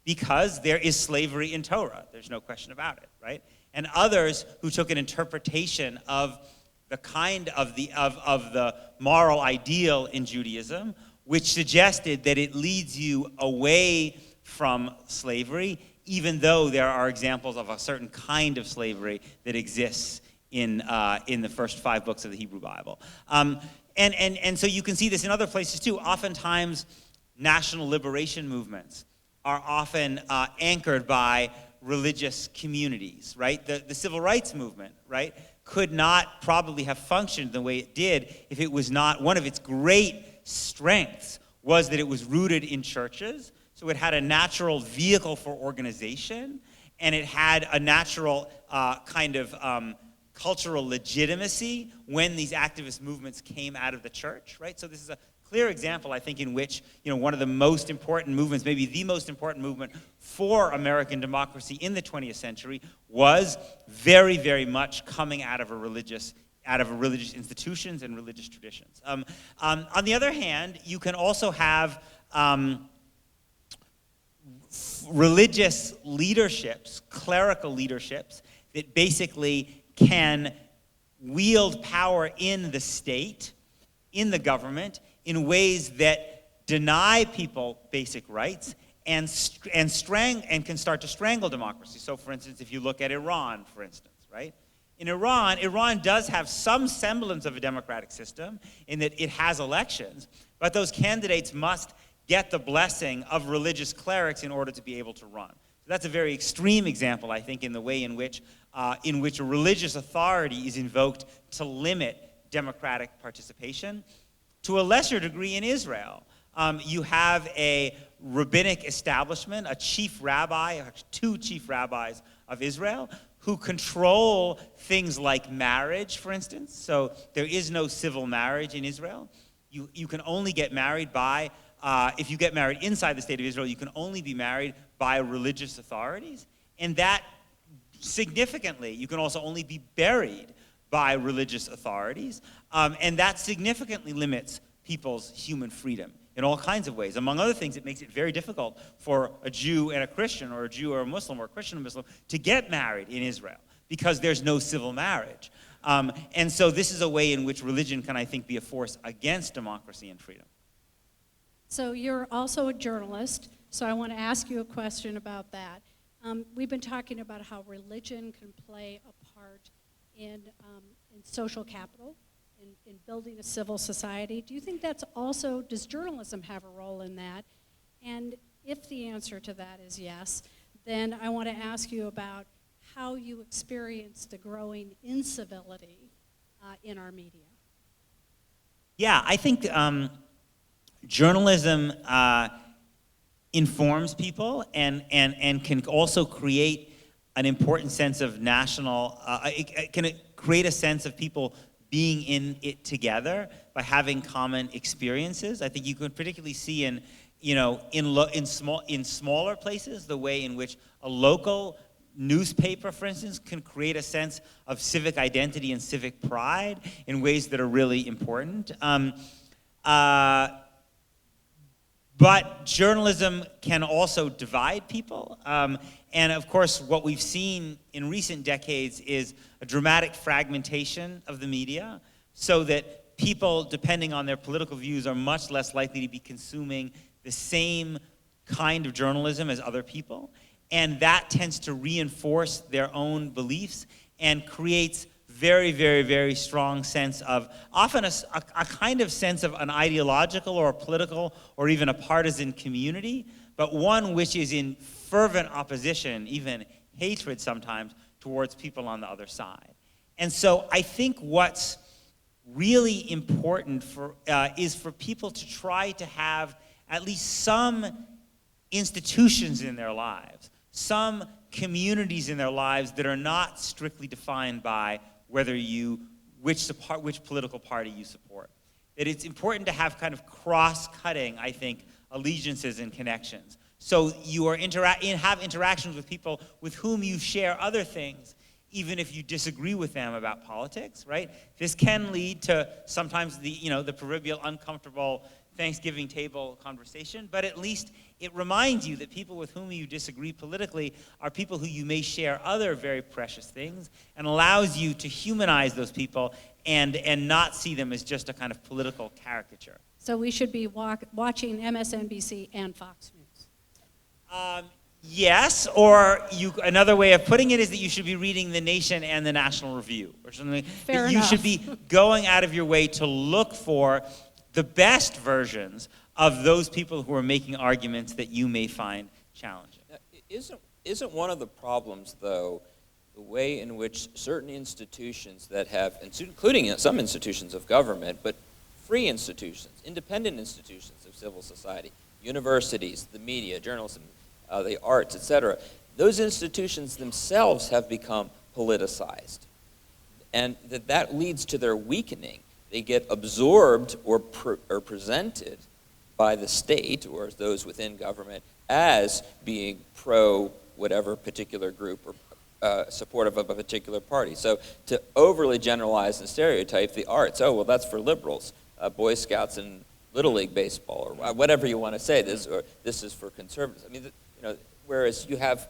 because there is slavery in Torah. There's no question about it, right? And others who took an interpretation of the kind of the moral ideal in Judaism, which suggested that it leads you away from slavery, even though there are examples of a certain kind of slavery that exists in the first 5 books of the Hebrew Bible. And so you can see this in other places too. Oftentimes, national liberation movements are often anchored by religious communities, right? The civil rights movement, right, could not probably have functioned the way it did if it was not, one of its great strengths was that it was rooted in churches, so it had a natural vehicle for organization, and it had a natural cultural legitimacy when these activist movements came out of the church, right? So this is a clear example, I think, in which one of the most important movements, maybe the most important movement for American democracy in the 20th century, was very, very much coming out of religious institutions and religious traditions. On the other hand, you can also have religious leaderships, clerical leaderships, that basically can wield power in the state, in the government, in ways that deny people basic rights and can start to strangle democracy. So, for instance, if you look at Iran, for instance, right? In Iran does have some semblance of a democratic system in that it has elections, but those candidates must get the blessing of religious clerics in order to be able to run. So that's a very extreme example, I think, in the way in which a religious authority is invoked to limit democratic participation. To a lesser degree in Israel, you have a rabbinic establishment, a chief rabbi, 2 chief rabbis of Israel, who control things like marriage, for instance. So there is no civil marriage in Israel. You can only get married by, if you get married inside the state of Israel, you can only be married by religious authorities. And that significantly, you can also only be buried by religious authorities. And that significantly limits people's human freedom in all kinds of ways. Among other things, it makes it very difficult for a Jew and a Christian, or a Jew or a Muslim, or a Christian and Muslim, to get married in Israel, because there's no civil marriage. And so this is a way in which religion can, I think, be a force against democracy and freedom.
So you're also a journalist, so I want to ask you a question about that. We've been talking about how religion can play a part in social capital, in building a civil society. Do you think that's also, does journalism have a role in that? And if the answer to that is yes, then I want to ask you about how you experience the growing incivility in our media.
Yeah, I think journalism informs people and can also create an important sense of national, it can create a sense of people being in it together by having common experiences. I think you can particularly see in smaller places the way in which a local newspaper, for instance, can create a sense of civic identity and civic pride in ways that are really important. But journalism can also divide people. And of course, what we've seen in recent decades is a dramatic fragmentation of the media, so that people, depending on their political views, are much less likely to be consuming the same kind of journalism as other people. And that tends to reinforce their own beliefs and creates very, very, very strong sense of, often a kind of sense of an ideological or a political or even a partisan community, but one which is in fervent opposition, even hatred sometimes, towards people on the other side. And so I think what's really important is for people to try to have at least some institutions in their lives, some communities in their lives that are not strictly defined by which political party you support. That it's important to have kind of cross-cutting, I think, allegiances and connections. So you are have interactions with people with whom you share other things, even if you disagree with them about politics, right? This can lead to sometimes the proverbial uncomfortable Thanksgiving table conversation, but at least it reminds you that people with whom you disagree politically are people who you may share other very precious things, and allows you to humanize those people and not see them as just a kind of political caricature.
So we should be watching MSNBC and Fox News.
Yes, or another way of putting it is that you should be reading The Nation and the National Review, or something.
Fair enough.
You should be going out of your way to look for the best versions of those people who are making arguments that you may find challenging.
Now, isn't one of the problems, though, the way in which certain institutions that have, including some institutions of government, but free institutions, independent institutions of civil society, universities, the media, journalism, the arts, etc., those institutions themselves have become politicized. And that leads to their weakening. They get absorbed or presented by the state or those within government as being pro whatever particular group or supportive of a particular party. So to overly generalize and stereotype the arts, oh, well, that's for liberals, Boy Scouts and Little League baseball, or whatever you want to say, this is for conservatives. I mean, whereas you have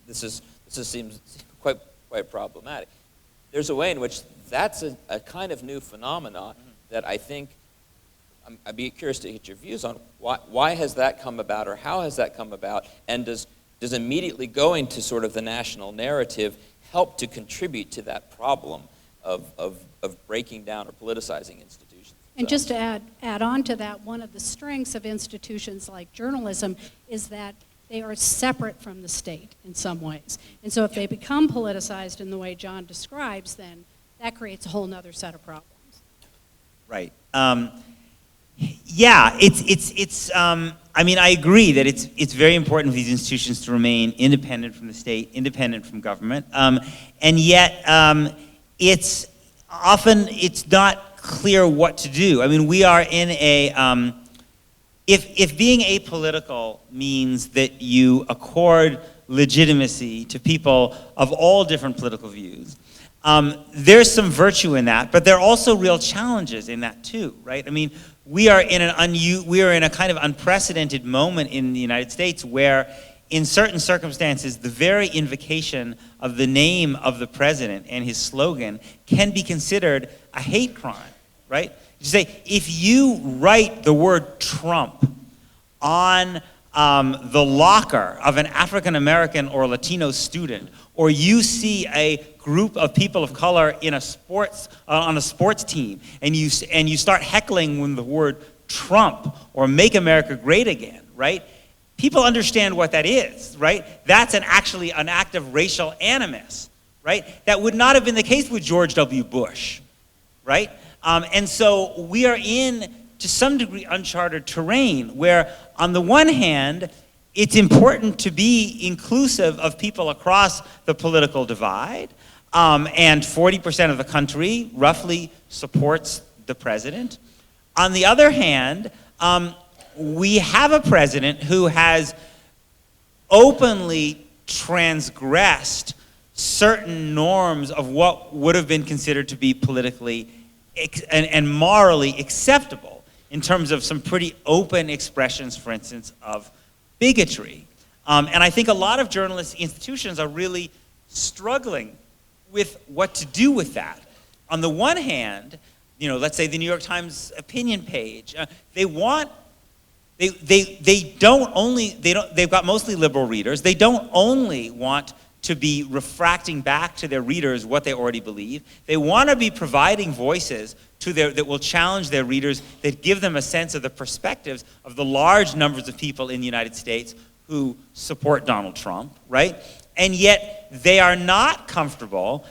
this seems quite problematic. There's a way in which that's a kind of new phenomenon that I think I'd be curious to get your views on. Why has that come about, or how has that come about? And does immediately going to sort of the national narrative help to contribute to that problem of breaking down or politicizing institutions?
And just to add on to that, one of the strengths of institutions like journalism is that they are separate from the state in some ways. And so if they become politicized in the way John describes, then that creates a whole other set of problems.
Right. Yeah, it's I mean, I agree that it's very important for these institutions to remain independent from the state, independent from government, and yet it's not clear what to do. I mean, we are in a if being apolitical means that you accord legitimacy to people of all different political views, there's some virtue in that, but there are also real challenges in that too, right? I mean, we are in a kind of unprecedented moment in the United States where, in certain circumstances, the very invocation of the name of the president and his slogan can be considered a hate crime, right? You say, if you write the word Trump on the locker of an African American or Latino student, or you see a group of people of color in a on a sports team, and you start heckling when the word Trump or Make America Great Again, right? People understand what that is, right? That's actually an act of racial animus, right? That would not have been the case with George W. Bush, right? And so we are in, to some degree, uncharted terrain where, on the one hand, it's important to be inclusive of people across the political divide, and 40% of the country roughly supports the president. On the other hand, we have a president who has openly transgressed certain norms of what would have been considered to be politically and morally acceptable in terms of some pretty open expressions, for instance, of bigotry. And I think a lot of journalist institutions are really struggling with what to do with that. On the one hand, let's say the New York Times opinion page, they've got mostly liberal readers. They don't only want to be refracting back to their readers what they already believe. They want to be providing voices that will challenge their readers, that give them a sense of the perspectives of the large numbers of people in the United States who support Donald Trump, right? And yet they are not comfortable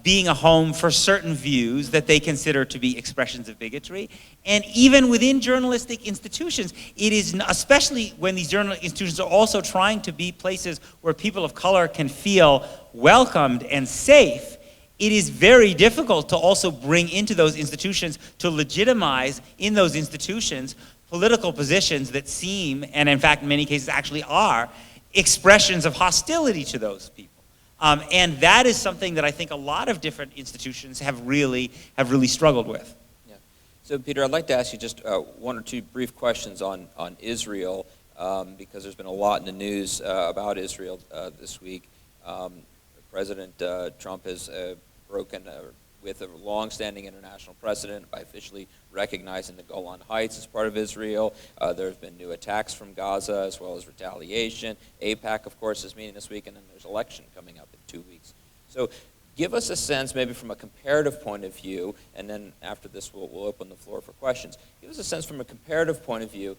being a home for certain views that they consider to be expressions of bigotry. And even within journalistic institutions, it is, especially when these journalistic institutions are also trying to be places where people of color can feel welcomed and safe, it is very difficult to also bring into those institutions, to legitimize in those institutions, political positions that seem, and in fact in many cases actually are, expressions of hostility to those people. And that is something that I think a lot of different institutions have really struggled with.
Yeah. So Peter, I'd like to ask you just one or two brief questions on Israel, because there's been a lot in the news about Israel this week. President Trump has broken with a long-standing international precedent by officially recognizing the Golan Heights as part of Israel. There have been new attacks from Gaza as well as retaliation. AIPAC, of course, is meeting this week, and then there's election coming up in 2 weeks. So give us a sense, maybe from a comparative point of view, and then after this we'll open the floor for questions. Give us a sense from a comparative point of view,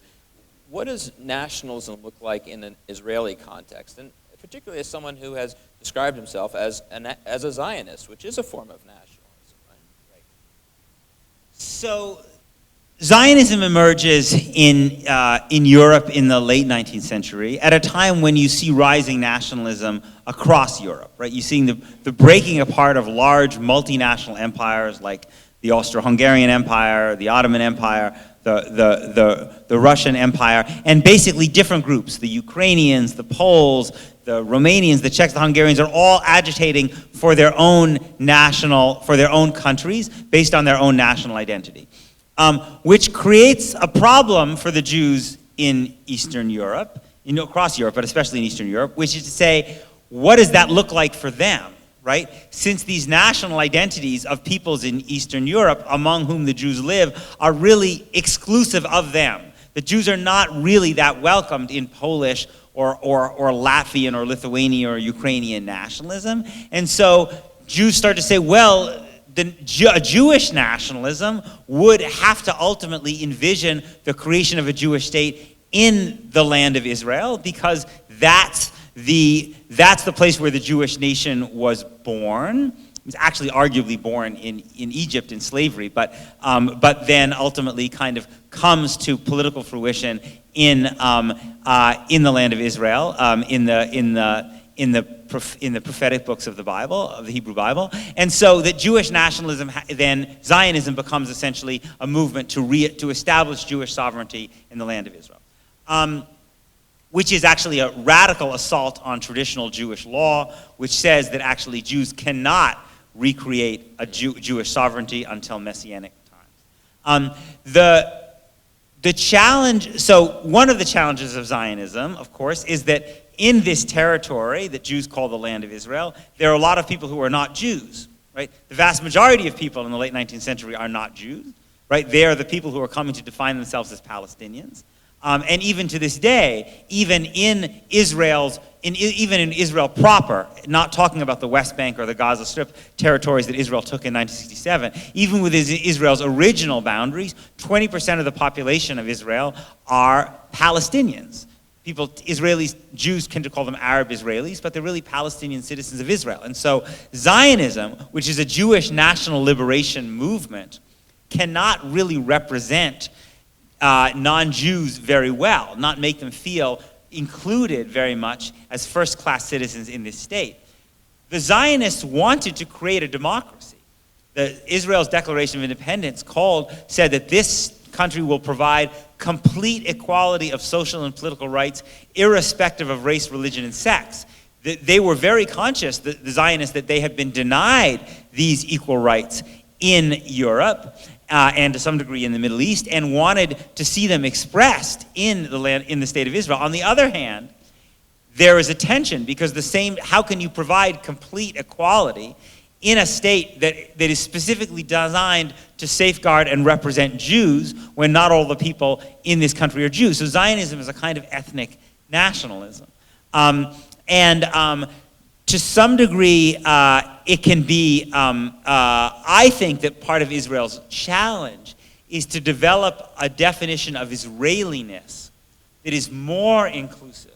what does nationalism look like in an Israeli context? And particularly as someone who has described himself as a Zionist, which is a form of nationalism. Right?
So Zionism emerges in Europe in the late 19th century at a time when you see rising nationalism across Europe, right? You're seeing the breaking apart of large multinational empires like the Austro-Hungarian Empire, the Ottoman Empire, the Russian Empire, and basically different groups, the Ukrainians, the Poles, the Romanians, the Czechs, the Hungarians, are all agitating for their own countries based on their own national identity, which creates a problem for the Jews in Eastern Europe, across Europe, but especially in Eastern Europe, which is to say, what does that look like for them? Right? Since these national identities of peoples in Eastern Europe, among whom the Jews live, are really exclusive of them. The Jews are not really that welcomed in Polish or Latvian or Lithuanian or Ukrainian nationalism. And so Jews start to say, well, Jewish nationalism would have to ultimately envision the creation of a Jewish state in the land of Israel, because that's the place where the Jewish nation was born. was actually arguably born in Egypt in slavery, but then ultimately kind of comes to political fruition in the land of Israel, in the prophetic books of the Bible, of the Hebrew Bible. And so that Jewish nationalism, then Zionism becomes essentially a movement to establish Jewish sovereignty in the land of Israel. Which is actually a radical assault on traditional Jewish law, which says that actually Jews cannot recreate a Jewish sovereignty until Messianic times. The challenge, so one of the challenges of Zionism, of course, is that in this territory that Jews call the land of Israel, there are a lot of people who are not Jews, right? The vast majority of people in the late 19th century are not Jews, right? They are the people who are coming to define themselves as Palestinians. And even to this day, even in Israel proper, not talking about the West Bank or the Gaza Strip territories that Israel took in 1967, even with Israel's original boundaries, 20% of the population of Israel are Palestinians. Jews tend to call them Arab Israelis, but they're really Palestinian citizens of Israel. And so Zionism, which is a Jewish national liberation movement, cannot really represent non-Jews very well, not make them feel included very much as first-class citizens in this state. The Zionists wanted to create a democracy. Israel's Declaration of Independence said that this country will provide complete equality of social and political rights, irrespective of race, religion, and sex. They were very conscious, the Zionists, that they had been denied these equal rights in Europe, and to some degree in the Middle East, and wanted to see them expressed in the state of Israel. On the other hand, there is a tension because how can you provide complete equality in a state that is specifically designed to safeguard and represent Jews when not all the people in this country are Jews? So Zionism is a kind of ethnic nationalism. To some degree, it can be, I think that part of Israel's challenge is to develop a definition of Israeliness that is more inclusive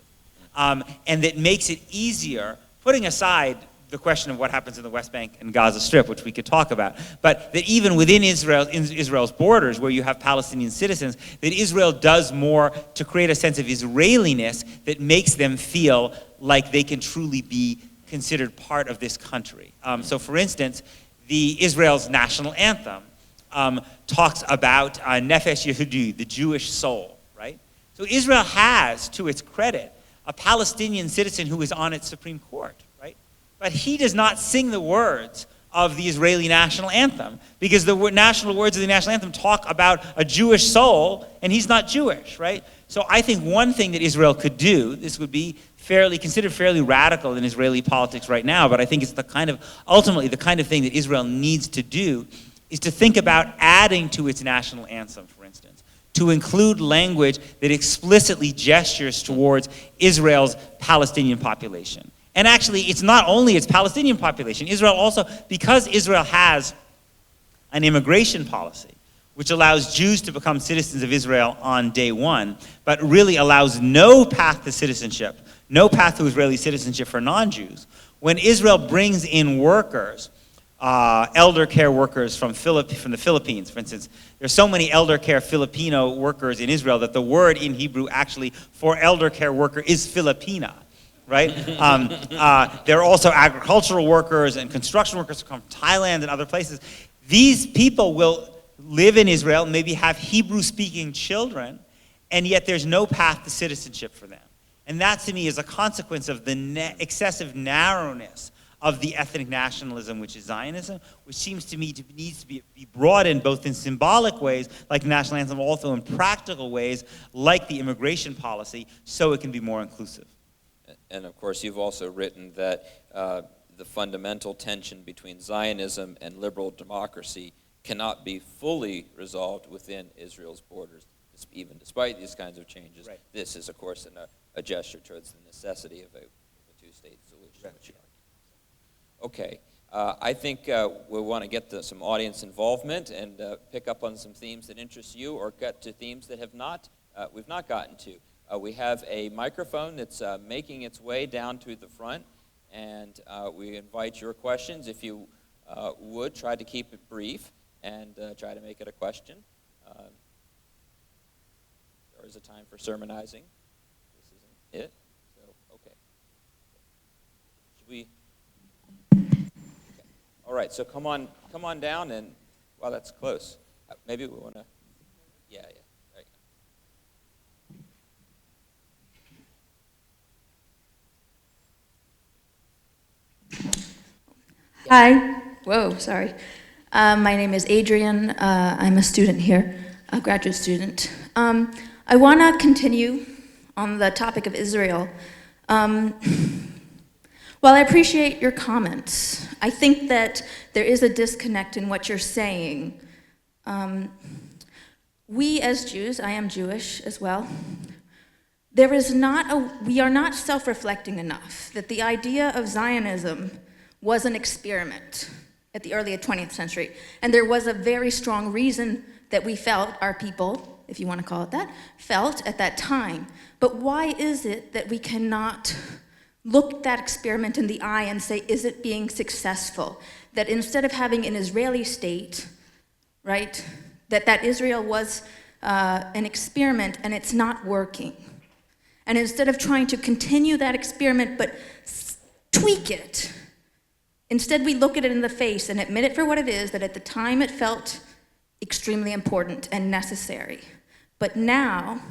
and that makes it easier, putting aside the question of what happens in the West Bank and Gaza Strip, which we could talk about, but that even within Israel's borders, where you have Palestinian citizens, that Israel does more to create a sense of Israeliness that makes them feel like they can truly be considered part of this country. So for instance, Israel's national anthem talks about Nefesh Yehudi, the Jewish soul, right? So Israel has, to its credit, a Palestinian citizen who is on its Supreme Court, right? But he does not sing the words of the Israeli national anthem because the national words of the national anthem talk about a Jewish soul, and he's not Jewish, right? So I think one thing that Israel could do, this would be considered fairly radical in Israeli politics right now, but I think it's ultimately the kind of thing that Israel needs to do, is to think about adding to its national anthem, for instance, to include language that explicitly gestures towards Israel's Palestinian population. And actually, it's not only its Palestinian population. Israel also, because Israel has an immigration policy, which allows Jews to become citizens of Israel on day one, but really allows no path to citizenship, no path to Israeli citizenship for non-Jews. When Israel brings in workers, elder care workers from the Philippines, for instance, there's so many elder care Filipino workers in Israel that the word in Hebrew actually for elder care worker is Filipina, right? There are also agricultural workers and construction workers who come from Thailand and other places. These people will live in Israel, maybe have Hebrew-speaking children, and yet there's no path to citizenship for them. And that, to me, is a consequence of the excessive narrowness of the ethnic nationalism, which is Zionism, which seems to me needs to be broadened both in symbolic ways, like the national anthem, also in practical ways, like the immigration policy, so it can be more inclusive.
And of course, you've also written that the fundamental tension between Zionism and liberal democracy cannot be fully resolved within Israel's borders, even despite these kinds of changes. Right. This is, of course, a gesture towards the necessity of a two-state solution. Right. Okay. I think we want to get some audience involvement and pick up on some themes that interest you, or get to themes that we've not gotten to. We have a microphone that's making its way down to the front, and we invite your questions. If you would try to keep it brief and try to make it a question. There is a time for sermonizing. This isn't it, so okay. Should we? Okay. All right, so come on down and, wow, that's close. Maybe we want to, yeah, there you go.
Hi. Whoa, sorry. My name is Adrian. I'm a student here, a graduate student. I want to continue on the topic of Israel. While I appreciate your comments, I think that there is a disconnect in what you're saying. We as Jews, I am Jewish as well, we are not self-reflecting enough that the idea of Zionism was an experiment at the early 20th century. And there was a very strong reason that we felt, our people, if you want to call it that, felt at that time. But why is it that we cannot look that experiment in the eye and say, is it being successful? That instead of having an Israeli state, right, that Israel was an experiment and it's not working. And instead of trying to continue that experiment but tweak it, instead we look at it in the face and admit it for what it is, that at the time it felt extremely important and necessary. But now,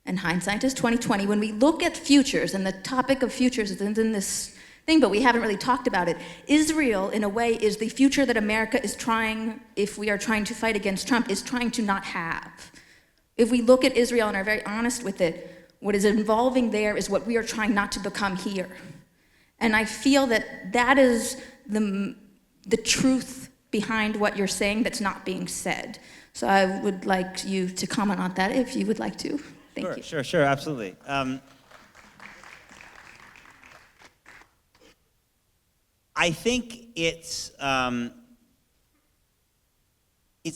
and hindsight is 2020, when we look at futures, and the topic of futures is in this thing, but we haven't really talked about it, Israel, in a way, is the future that America is trying, if we are trying to fight against Trump, is trying to not have. If we look at Israel and are very honest with it, what is involving there is what we are trying not to become here. And I feel that that is the truth behind what you're saying that's not being said. So I would like you to comment on that if you would like to. Thank you.
Sure, absolutely. I think it's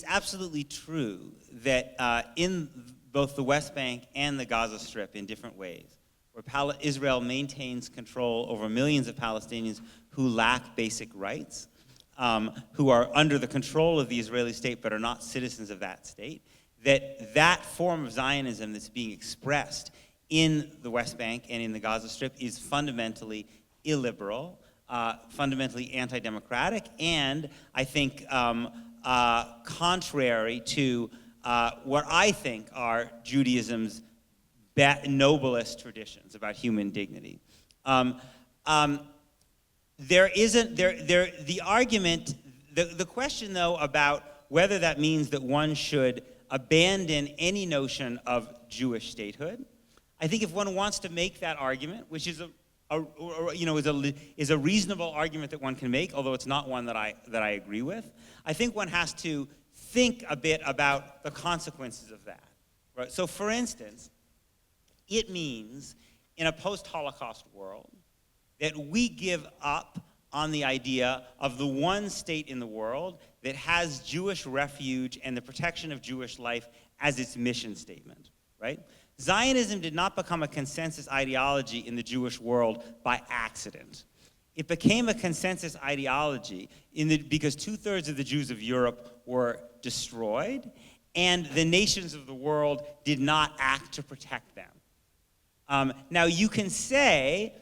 absolutely true that in both the West Bank and the Gaza Strip, in different ways, where Israel maintains control over millions of Palestinians who lack basic rights, who are under the control of the Israeli state but are not citizens of that state, that form of Zionism that's being expressed in the West Bank and in the Gaza Strip is fundamentally illiberal, fundamentally anti-democratic, and I think contrary to what I think are Judaism's noblest traditions about human dignity. The argument, the question though about whether that means that one should abandon any notion of Jewish statehood, I think if one wants to make that argument, which is a reasonable argument that one can make, although it's not one that I agree with, I think one has to think a bit about the consequences of that. Right? So for instance, it means in a post-Holocaust world that we give up on the idea of the one state in the world that has Jewish refuge and the protection of Jewish life as its mission statement, right? Zionism did not become a consensus ideology in the Jewish world by accident. It became a consensus ideology because 2/3 of the Jews of Europe were destroyed, and the nations of the world did not act to protect them. Now you can say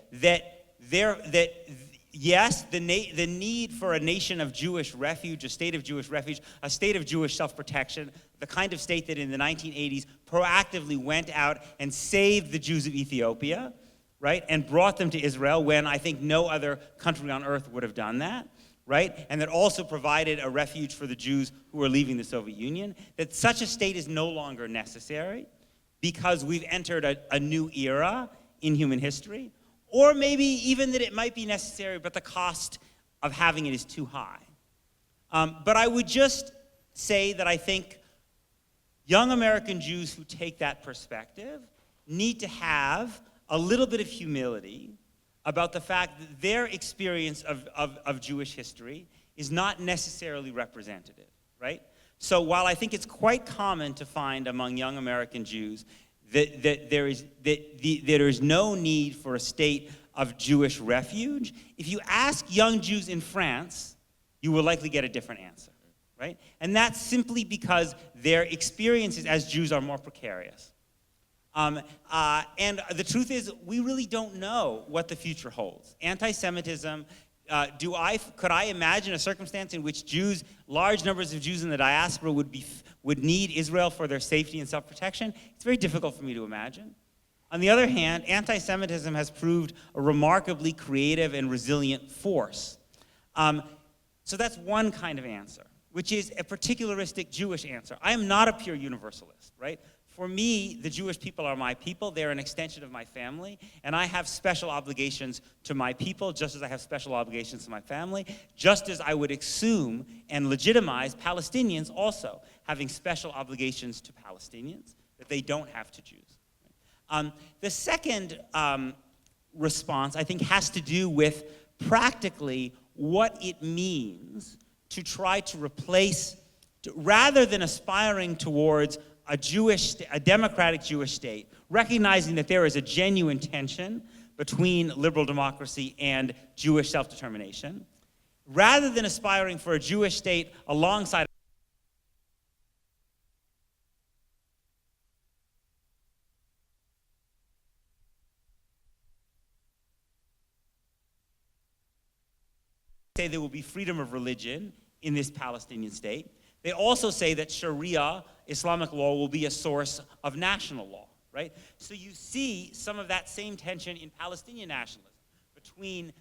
yes, the need for a nation of Jewish refuge, a state of Jewish refuge, a state of Jewish self-protection, the kind of state that in the 1980s proactively went out and saved the Jews of Ethiopia, right, and brought them to Israel when I think no other country on earth would have done that, right, and that also provided a refuge for the Jews who were leaving the Soviet Union, that such a state is no longer necessary because we've entered a new era in human history, or maybe even that it might be necessary, but the cost of having it is too high. But I would just say that I think young American Jews who take that perspective need to have a little bit of humility about the fact that their experience of Jewish history is not necessarily representative, right? So while I think it's quite common to find among young American Jews that there is no need for a state of Jewish refuge, if you ask young Jews in France, you will likely get a different answer, right? And that's simply because their experiences as Jews are more precarious. And the truth is, we really don't know what the future holds. Anti-Semitism, could I imagine a circumstance in which large numbers of Jews in the diaspora would need Israel for their safety and self-protection? It's very difficult for me to imagine. On the other hand, anti-Semitism has proved a remarkably creative and resilient force. So that's one kind of answer, which is a particularistic Jewish answer. I am not a pure universalist, right? For me, the Jewish people are my people. They're an extension of my family, and I have special obligations to my people, just as I have special obligations to my family, just as I would assume and legitimize Palestinians also having special obligations to Palestinians that they don't have to Jews. The second response, I think, has to do with practically what it means to try to replace, rather than aspiring towards a democratic Jewish state, recognizing that there is a genuine tension between liberal democracy and Jewish self-determination, rather than aspiring for a Jewish state alongside say there will be freedom of religion in this Palestinian state. They also say that Sharia, Islamic law, will be a source of national law, right? So you see some of that same tension in Palestinian nationalism between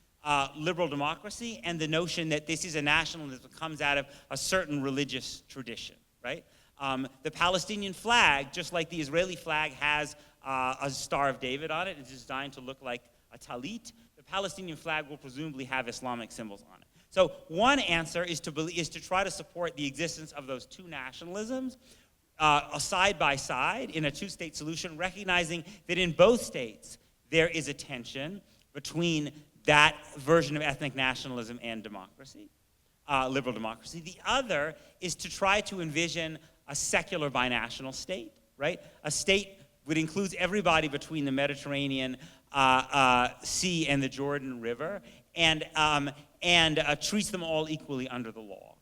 liberal democracy and the notion that this is a nationalism that comes out of a certain religious tradition, right? The Palestinian flag, just like the Israeli flag has a Star of David on it, it's designed to look like a talit. The Palestinian flag will presumably have Islamic symbols on it. So one answer is to try to support the existence of those two nationalisms side by side in a two-state solution, recognizing that in both states there is a tension between that version of ethnic nationalism and democracy, liberal democracy. The other is to try to envision a secular binational state, right? A state that includes everybody between the Mediterranean Sea and the Jordan River, and treats them all equally under the law.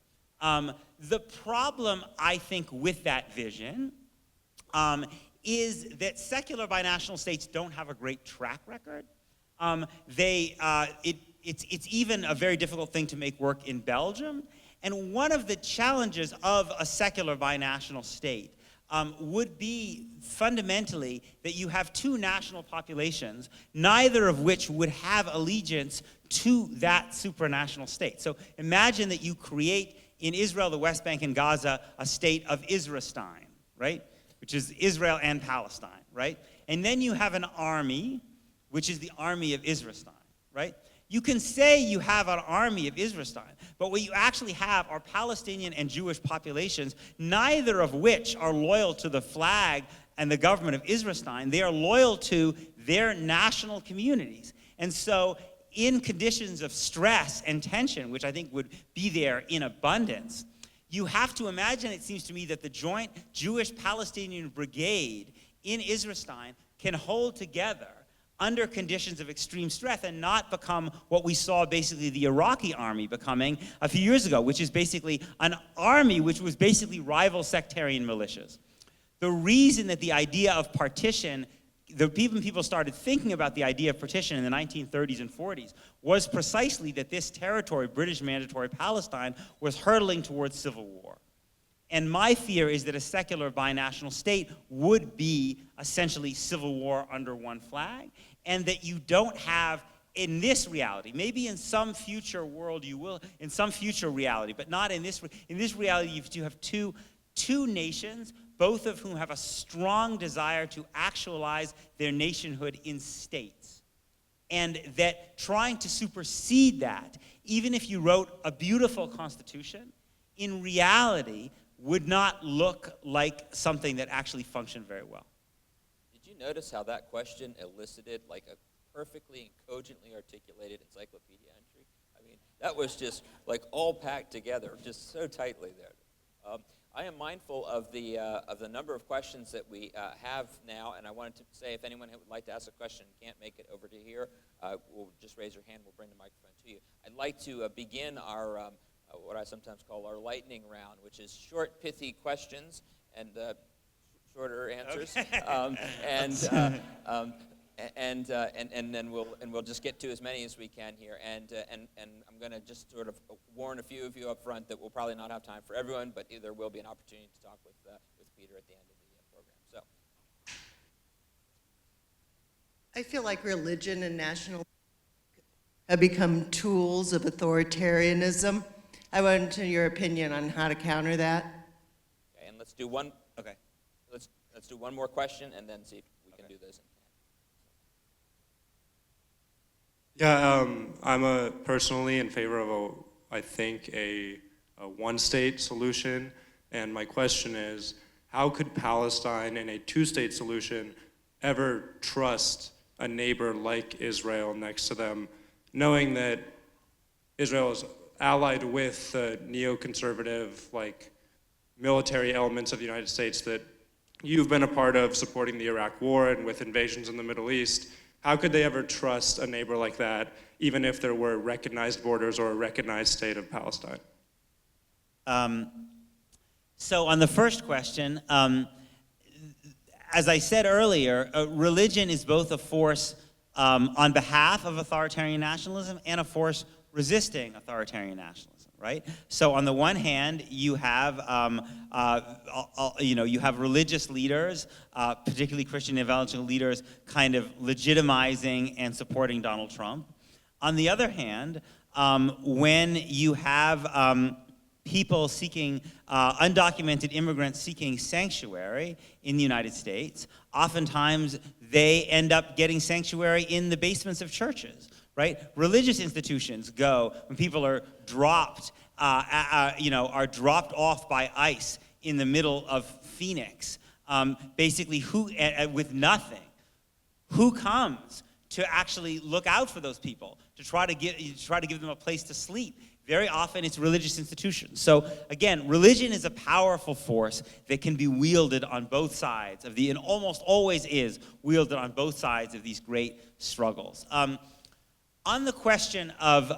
The problem, I think, with that vision is that secular binational states don't have a great track record. It's even a very difficult thing to make work in Belgium. And one of the challenges of a secular binational state would be fundamentally that you have two national populations, neither of which would have allegiance to that supranational state. So imagine that you create in Israel, the West Bank, and Gaza a state of Israelstein, right? Which is Israel and Palestine, right? And then you have an army, which is the army of Israelstein, right? You can say you have an army of Israelstein, but what you actually have are Palestinian and Jewish populations, neither of which are loyal to the flag and the government of Israelstein. They are loyal to their national communities. And so in conditions of stress and tension, which I think would be there in abundance, you have to imagine, it seems to me, that the joint Jewish-Palestinian brigade in Israelstein can hold together under conditions of extreme stress and not become what we saw basically the Iraqi army becoming a few years ago, which is basically an army which was basically rival sectarian militias. The reason that the idea of partition, people started thinking about the idea of partition in the 1930s and 40s, was precisely that this territory, British Mandatory Palestine, was hurtling towards civil war. And my fear is that a secular binational state would be essentially civil war under one flag, and that you don't have, in this reality, maybe in some future world you will, in some future reality, but not in this reality, you have two nations, both of whom have a strong desire to actualize their nationhood in states. And that trying to supersede that, even if you wrote a beautiful constitution, in reality would not look like something that actually functioned very well.
Did you notice how that question elicited like a perfectly and cogently articulated encyclopedia entry? I mean, that was just like all packed together, just so tightly there. I am mindful of the number of questions that we have now, and I wanted to say if anyone would like to ask a question and can't make it over to here, we'll just raise your hand, we'll bring the microphone to you. I'd like to begin our what I sometimes call our lightning round, which is short, pithy questions and shorter answers. Okay. And then we'll just get to as many as we can here. And I'm going to just sort of warn a few of you up front that we'll probably not have time for everyone, but there will be an opportunity to talk with Peter at the end of the program. So.
I feel like religion and national have become tools of authoritarianism. I want your opinion on how to counter that.
Okay, and let's do one. Okay, let's do one more question and then see if we can do this.
Yeah, I'm personally in favor of I think a one-state solution, and my question is, how could Palestine in a two-state solution ever trust a neighbor like Israel next to them, knowing that Israel is allied with the neoconservative, like, military elements of the United States that you've been a part of, supporting the Iraq War and with invasions in the Middle East? How could they ever trust a neighbor like that, even if there were recognized borders or a recognized state of Palestine?
So on the first question, as I said earlier, religion is both a force on behalf of authoritarian nationalism and a force resisting authoritarian nationalism, right? So on the one hand, you have you have religious leaders, particularly Christian evangelical leaders, kind of legitimizing and supporting Donald Trump. On the other hand, when you have people seeking, undocumented immigrants seeking sanctuary in the United States, oftentimes they end up getting sanctuary in the basements of churches, right? Religious institutions go when people are dropped, are dropped off by ICE in the middle of Phoenix, basically with nothing. Who comes to actually look out for those people, to try to give them a place to sleep? Very often it's religious institutions. So again, religion is a powerful force that can be wielded on both sides of and almost always is wielded on both sides of these great struggles. On the question of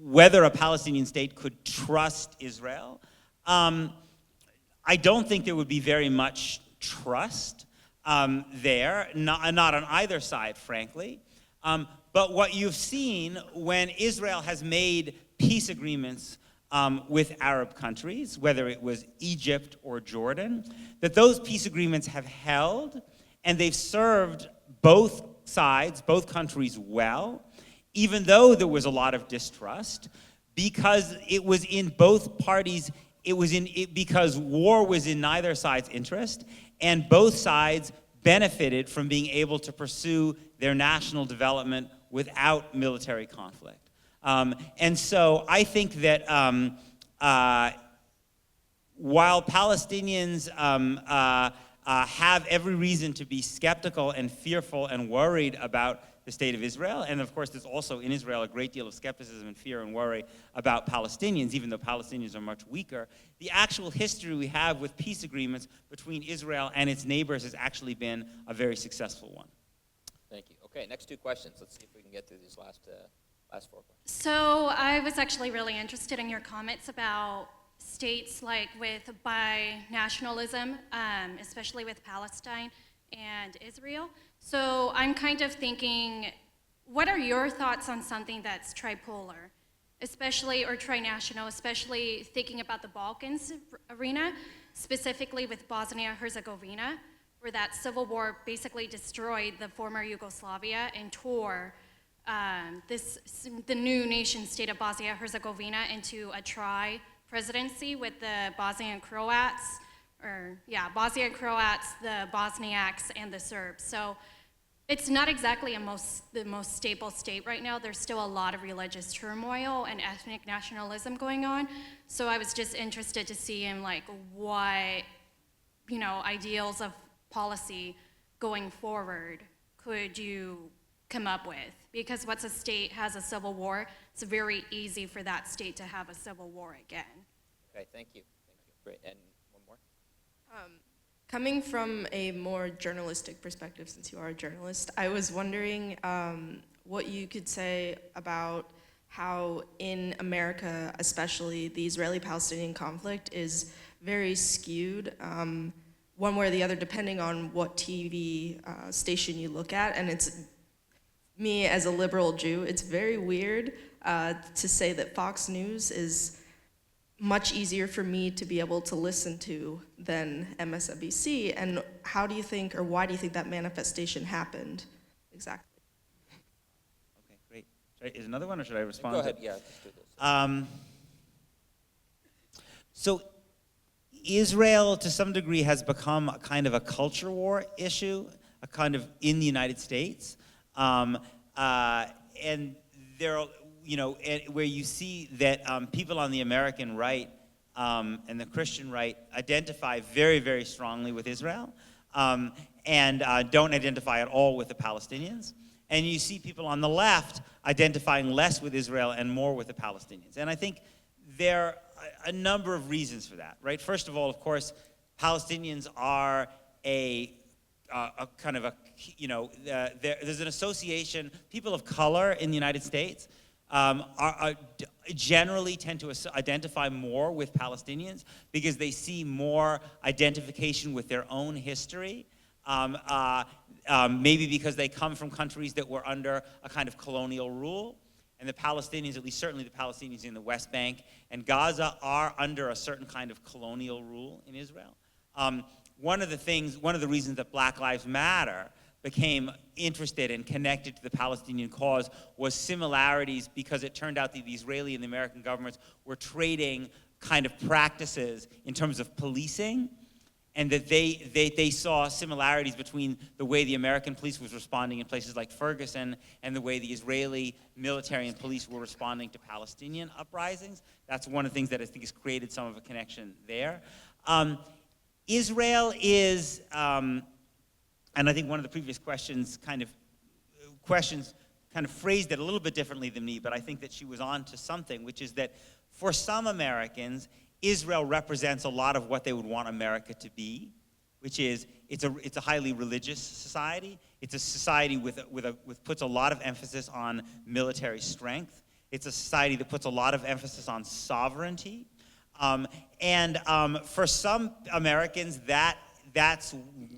whether a Palestinian state could trust Israel, I don't think there would be very much trust there, not on either side, frankly. But what you've seen when Israel has made peace agreements with Arab countries, whether it was Egypt or Jordan, that those peace agreements have held, and they've served both sides, both countries well, even though there was a lot of distrust, because it was in both parties, because war was in neither side's interest, and both sides benefited from being able to pursue their national development without military conflict. And so I think that while Palestinians have every reason to be skeptical and fearful and worried about the state of Israel, and of course there's also in Israel a great deal of skepticism and fear and worry about Palestinians, even though Palestinians are much weaker, the actual history we have with peace agreements between Israel and its neighbors has actually been a very successful one.
Thank you. Okay, next two questions. Let's see if we can get through these last four questions.
So I was actually really interested in your comments about states like with binationalism, especially with Palestine and Israel. So I'm kind of thinking, what are your thoughts on something that's tripolar, especially, or trinational, especially thinking about the Balkans arena, specifically with Bosnia-Herzegovina, where that civil war basically destroyed the former Yugoslavia and tore the new nation state of Bosnia-Herzegovina into a tri-presidency with the Bosnian Croats, Bosnian Croats, the Bosniaks, and the Serbs. So it's not exactly the most stable state right now. There's still a lot of religious turmoil and ethnic nationalism going on. So I was just interested to see in what, ideals of policy going forward could you come up with? Because once a state has a civil war, it's very easy for that state to have a civil war again.
Okay, thank you. Great, and one more?
Coming from a more journalistic perspective, since you are a journalist, I was wondering what you could say about how in America, especially, the Israeli-Palestinian conflict is very skewed, one way or the other, depending on what TV station you look at. And it's, me as a liberal Jew, it's very weird to say that Fox News is much easier for me to be able to listen to than MSNBC. And how do you think, or why do you think that manifestation happened exactly?
Okay, great. Is another one, or should I respond?
Go ahead, yeah. Let's do this.
So Israel, to some degree, has become a kind of a culture war issue, a kind of in the United States. And there are, where you see that people on the American right and the Christian right identify very, very strongly with Israel and don't identify at all with the Palestinians. And you see people on the left identifying less with Israel and more with the Palestinians. And I think there are a number of reasons for that, right? First of all, of course, Palestinians are a kind of a, there's an association, people of color in the United States generally tend to identify more with Palestinians because they see more identification with their own history, maybe because they come from countries that were under a kind of colonial rule. And the Palestinians, at least certainly the Palestinians in the West Bank and Gaza, are under a certain kind of colonial rule in Israel. One of the reasons that Black Lives Matter became interested and connected to the Palestinian cause was similarities, because it turned out that the Israeli and the American governments were trading kind of practices in terms of policing, and that they saw similarities between the way the American police was responding in places like Ferguson and the way the Israeli military and police were responding to Palestinian uprisings. That's one of the things that I think has created some of a connection there. Israel is, and I think one of the previous questions kind of phrased it a little bit differently than me, but I think that she was on to something, which is that for some Americans, Israel represents a lot of what they would want America to be, which is it's a highly religious society. It's a society with puts a lot of emphasis on military strength. It's a society that puts a lot of emphasis on sovereignty. And for some Americans, that's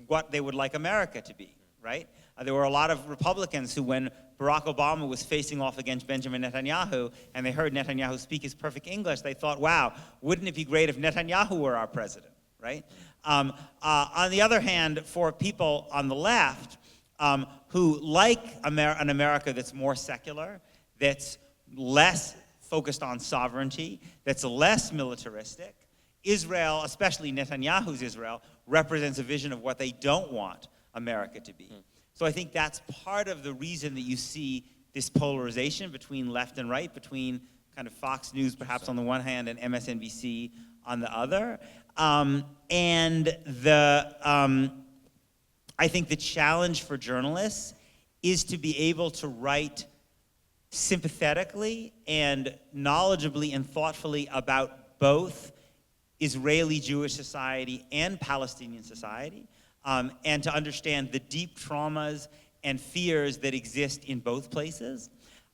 what they would like America to be, right? There were a lot of Republicans who, when Barack Obama was facing off against Benjamin Netanyahu, and they heard Netanyahu speak his perfect English, they thought, wow, wouldn't it be great if Netanyahu were our president, right? On the other hand, for people on the left who like an America that's more secular, that's less focused on sovereignty, that's less militaristic, Israel, especially Netanyahu's Israel, represents a vision of what they don't want America to be. So I think that's part of the reason that you see this polarization between left and right, between kind of Fox News perhaps on the one hand and MSNBC on the other. And I think the challenge for journalists is to be able to write sympathetically and knowledgeably and thoughtfully about both Israeli Jewish society and Palestinian society, and to understand the deep traumas and fears that exist in both places.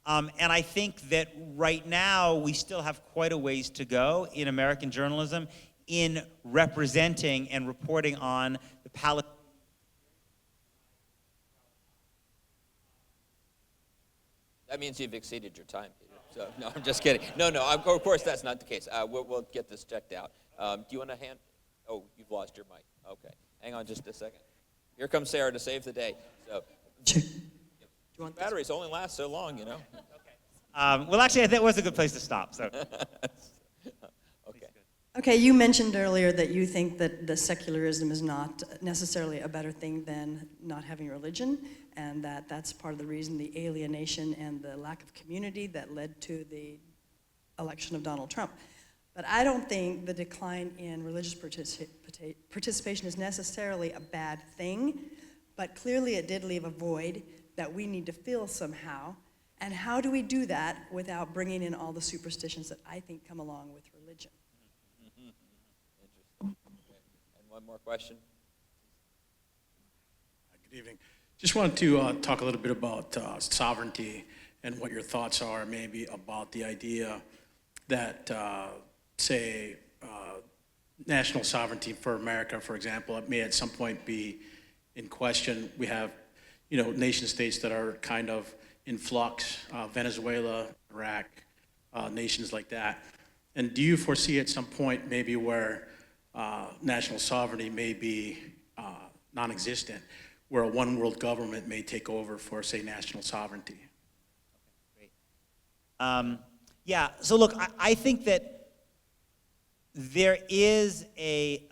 And I think that right now we still have quite a ways to go in American journalism in representing and reporting on the Palestinian.
That means you've exceeded your time, Peter. So, no, I'm just kidding. No, of course that's not the case. We'll get this checked out. Do you want a hand? Oh, you've lost your mic. Okay. Hang on just a second. Here comes Sarah to save the day. So,
Sure. Do you want
batteries only last so long, you know.
Well, actually, that was a good place to stop. So.
Okay.
Okay, you mentioned earlier that you think that the secularism is not necessarily a better thing than not having religion, and that that's part of the reason, the alienation and the lack of community that led to the election of Donald Trump. But I don't think the decline in religious participation is necessarily a bad thing, but clearly it did leave a void that we need to fill somehow. And how do we do that without bringing in all the superstitions that I think come along with religion?
Interesting. Okay. And one more question.
Good evening. Just wanted to talk a little bit about sovereignty and what your thoughts are maybe about the idea that, say, national sovereignty for America, for example, it may at some point be in question. We have, nation states that are kind of in flux, Venezuela, Iraq, nations like that. And do you foresee at some point maybe where national sovereignty may be non-existent, where a one world government may take over for, say, national sovereignty?
Okay, great. Yeah, so look, I think that there is a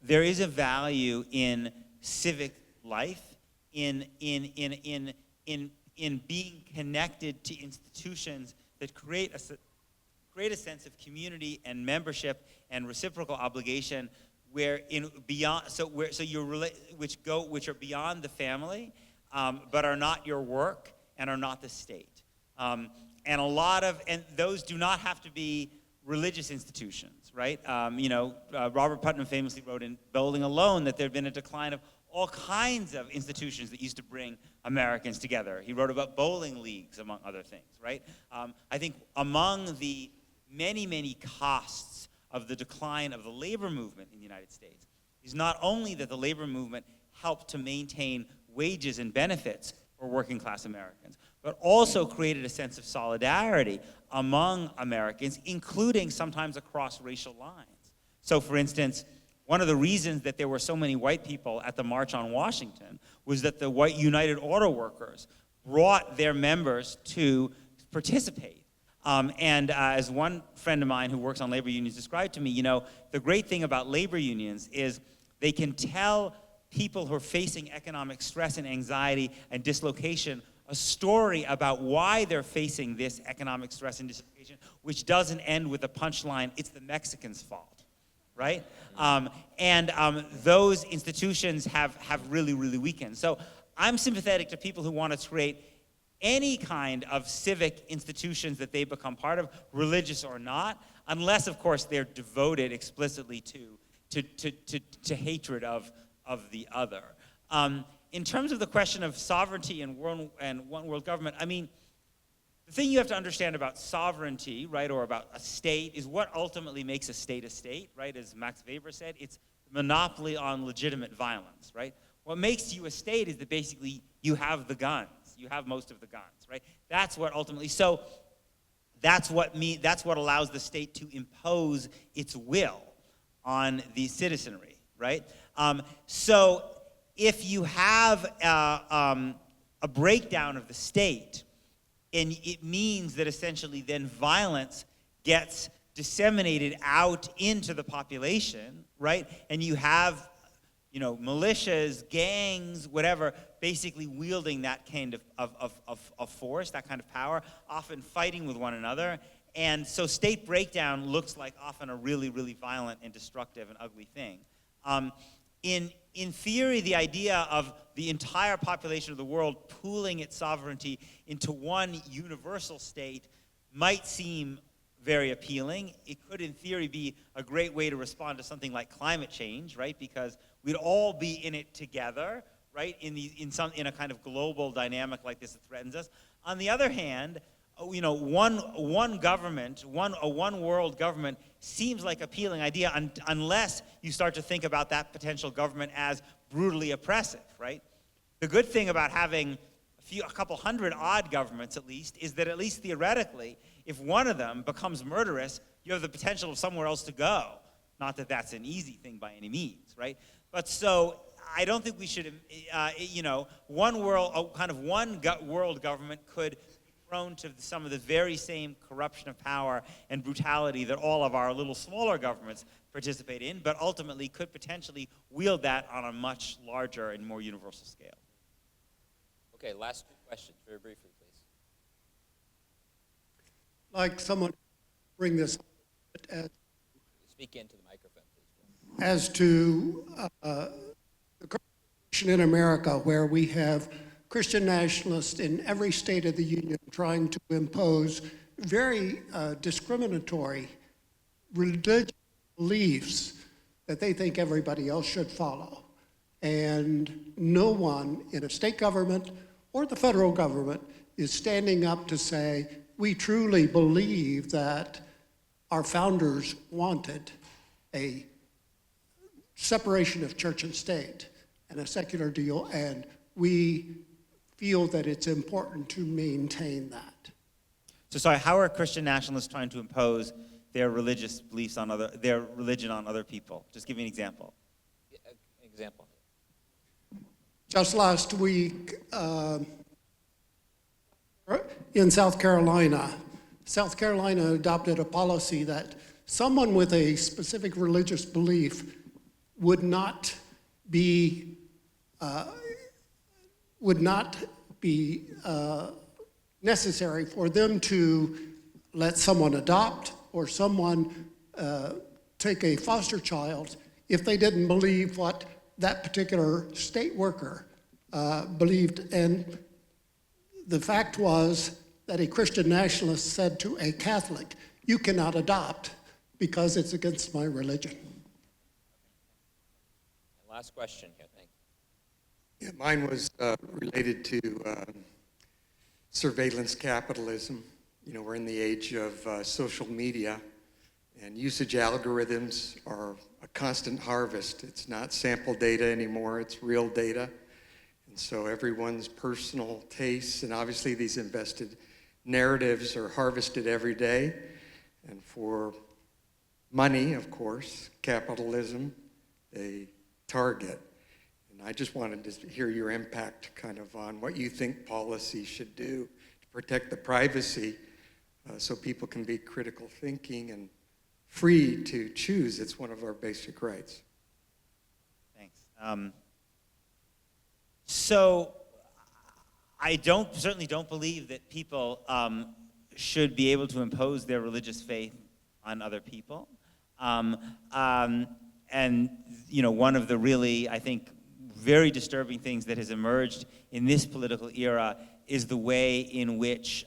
value in civic life, in being connected to institutions that create a sense of community and membership and reciprocal obligation, which are beyond the family, but are not your work and are not the state. And those do not have to be religious institutions, right? Robert Putnam famously wrote in Bowling Alone that there had been a decline of all kinds of institutions that used to bring Americans together. He wrote about bowling leagues, among other things, right? I think among the many, many costs of the decline of the labor movement in the United States is not only that the labor movement helped to maintain wages and benefits for working class Americans, but also created a sense of solidarity among Americans, including sometimes across racial lines. So for instance, one of the reasons that there were so many white people at the March on Washington was that the white United Auto Workers brought their members to participate. As one friend of mine who works on labor unions described to me, the great thing about labor unions is they can tell people who are facing economic stress and anxiety and dislocation a story about why they're facing this economic stress and dislocation, which doesn't end with the punchline, it's the Mexicans' fault, right? Those institutions have really, really weakened. So I'm sympathetic to people who want to create any kind of civic institutions that they become part of, religious or not, unless, of course, they're devoted explicitly to hatred of the other. In terms of the question of sovereignty and one world government, I mean, the thing you have to understand about sovereignty, right, or about a state, is what ultimately makes a state, right? As Max Weber said, it's monopoly on legitimate violence, right? What makes you a state is that basically you have the guns. You have most of the guns, right? That's what ultimately, so that's what allows the state to impose its will on the citizenry, right? So if you have a breakdown of the state, and it means that essentially then violence gets disseminated out into the population, right? And you have, militias, gangs, whatever, basically wielding that kind of force, that kind of power, often fighting with one another. And so state breakdown looks like often a really, really violent and destructive and ugly thing. In theory, the idea of the entire population of the world pooling its sovereignty into one universal state might seem very appealing. It could, in theory, be a great way to respond to something like climate change, right? Because we'd all be in it together, right? In a kind of global dynamic like this that threatens us. On the other hand, one government, a one world government seems like an appealing idea unless you start to think about that potential government as brutally oppressive, right? The good thing about having a couple hundred odd governments at least is that at least theoretically, if one of them becomes murderous, you have the potential of somewhere else to go. Not that that's an easy thing by any means, right? But so I don't think we should, one world government could prone to some of the very same corruption of power and brutality that all of our little smaller governments participate in, but ultimately could potentially wield that on a much larger and more universal scale.
Okay, last two questions, very briefly, please.
Like someone bring this up
Speak into the microphone, please.
as to the situation in America where we have Christian nationalists in every state of the union trying to impose very discriminatory religious beliefs that they think everybody else should follow. And no one in a state government or the federal government is standing up to say, we truly believe that our founders wanted a separation of church and state and a secular deal, and we feel that it's important to maintain that.
So sorry, how are Christian nationalists trying to impose their religious beliefs on their religion on other people? Just give me an example.
Example.
Just last week in South Carolina adopted a policy that someone with a specific religious belief would not be necessary for them to let someone adopt or someone take a foster child if they didn't believe what that particular state worker believed. And the fact was that a Christian nationalist said to a Catholic, you cannot adopt because it's against my religion.
Last question here, thank you.
Yeah, mine was related to surveillance capitalism. You know, we're in the age of social media, and usage algorithms are a constant harvest. It's not sample data anymore, it's real data. And so everyone's personal tastes, and obviously these invested narratives are harvested every day. And for money, of course, capitalism, they target. And I just wanted to hear your impact kind of on what you think policy should do to protect the privacy so people can be critical thinking and free to choose. It's one of our basic rights.
Thanks. So I certainly don't believe that people should be able to impose their religious faith on other people. And you know, one of the really, I think, very disturbing things that has emerged in this political era is the way in which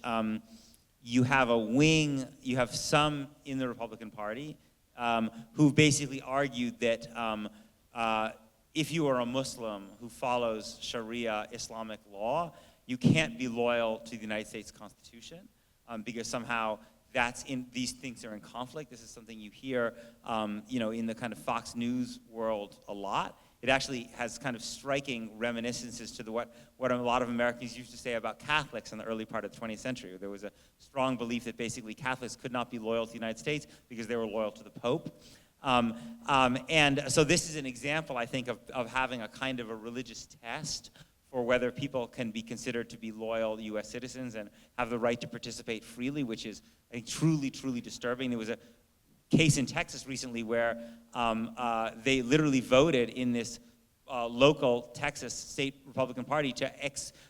you have you have some in the Republican Party who basically argued that if you are a Muslim who follows Sharia Islamic law, you can't be loyal to the United States Constitution because somehow these things are in conflict. This is something you hear, you know, in the kind of Fox News world a lot. It actually has kind of striking reminiscences to what a lot of Americans used to say about Catholics in the early part of the 20th century. There was a strong belief that basically Catholics could not be loyal to the United States because they were loyal to the Pope. And so this is an example, I think, of having a kind of a religious test for whether people can be considered to be loyal U.S. citizens and have the right to participate freely, which is, I think, truly, truly disturbing. There was a case in Texas recently where they literally voted in this local Texas state Republican Party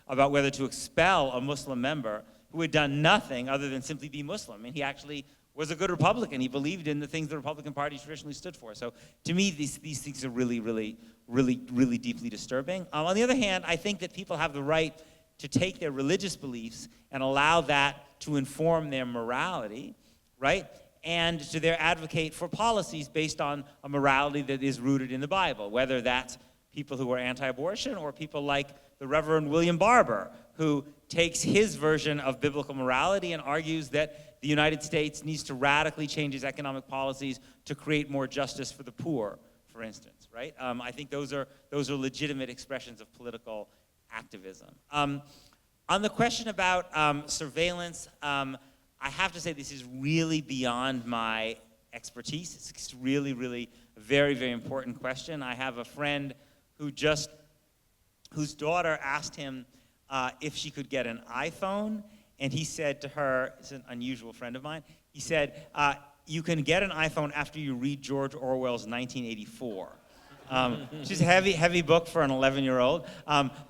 about whether to expel a Muslim member who had done nothing other than simply be Muslim. And he actually was a good Republican. He believed in the things the Republican Party traditionally stood for. So to me, these things are really, really, really, really deeply disturbing. On the other hand, I think that people have the right to take their religious beliefs and allow that to inform their morality, right? And to their advocate for policies based on a morality that is rooted in the Bible, whether that's people who are anti-abortion or people like the Reverend William Barber, who takes his version of biblical morality and argues that the United States needs to radically change its economic policies to create more justice for the poor, for instance, right? I think those are legitimate expressions of political activism. On the question about surveillance, I have to say this is really beyond my expertise. It's really, really a very, very important question. I have a friend whose daughter asked him if she could get an iPhone, and he said to her, it's an unusual friend of mine, he said, you can get an iPhone after you read George Orwell's 1984. Which is a heavy, heavy book for an 11-year-old.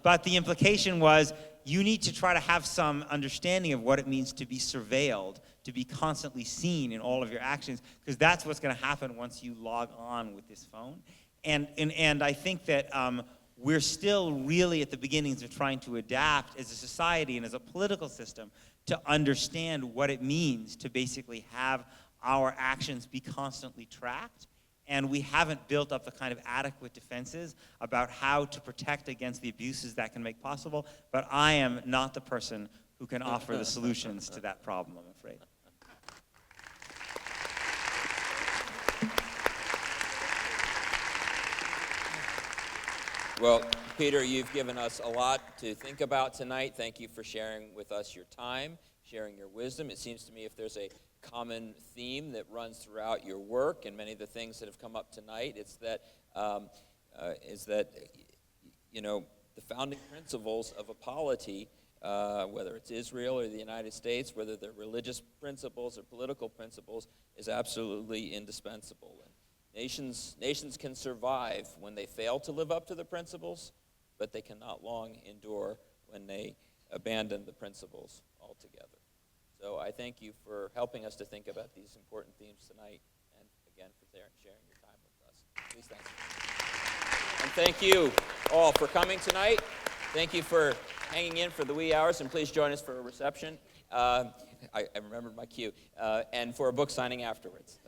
But the implication was, you need to try to have some understanding of what it means to be surveilled, to be constantly seen in all of your actions, because that's what's going to happen once you log on with this phone. And I think that we're still really at the beginnings of trying to adapt as a society and as a political system to understand what it means to basically have our actions be constantly tracked. And we haven't built up the kind of adequate defenses about how to protect against the abuses that can make possible. But I am not the person who can offer the solutions to that problem, I'm afraid.
Well, Peter, you've given us a lot to think about tonight. Thank you for sharing with us your time, sharing your wisdom. It seems to me if there's a common theme that runs throughout your work and many of the things that have come up tonight, it's that, you know, the founding principles of a polity, whether it's Israel or the United States, whether they're religious principles or political principles, is absolutely indispensable. And nations can survive when they fail to live up to the principles, but they cannot long endure when they abandon the principles altogether. So I thank you for helping us to think about these important themes tonight, and again for sharing your time with us. Please thank you. And thank you all for coming tonight. Thank you for hanging in for the wee hours, and please join us for a reception. I remembered my cue, and for a book signing afterwards.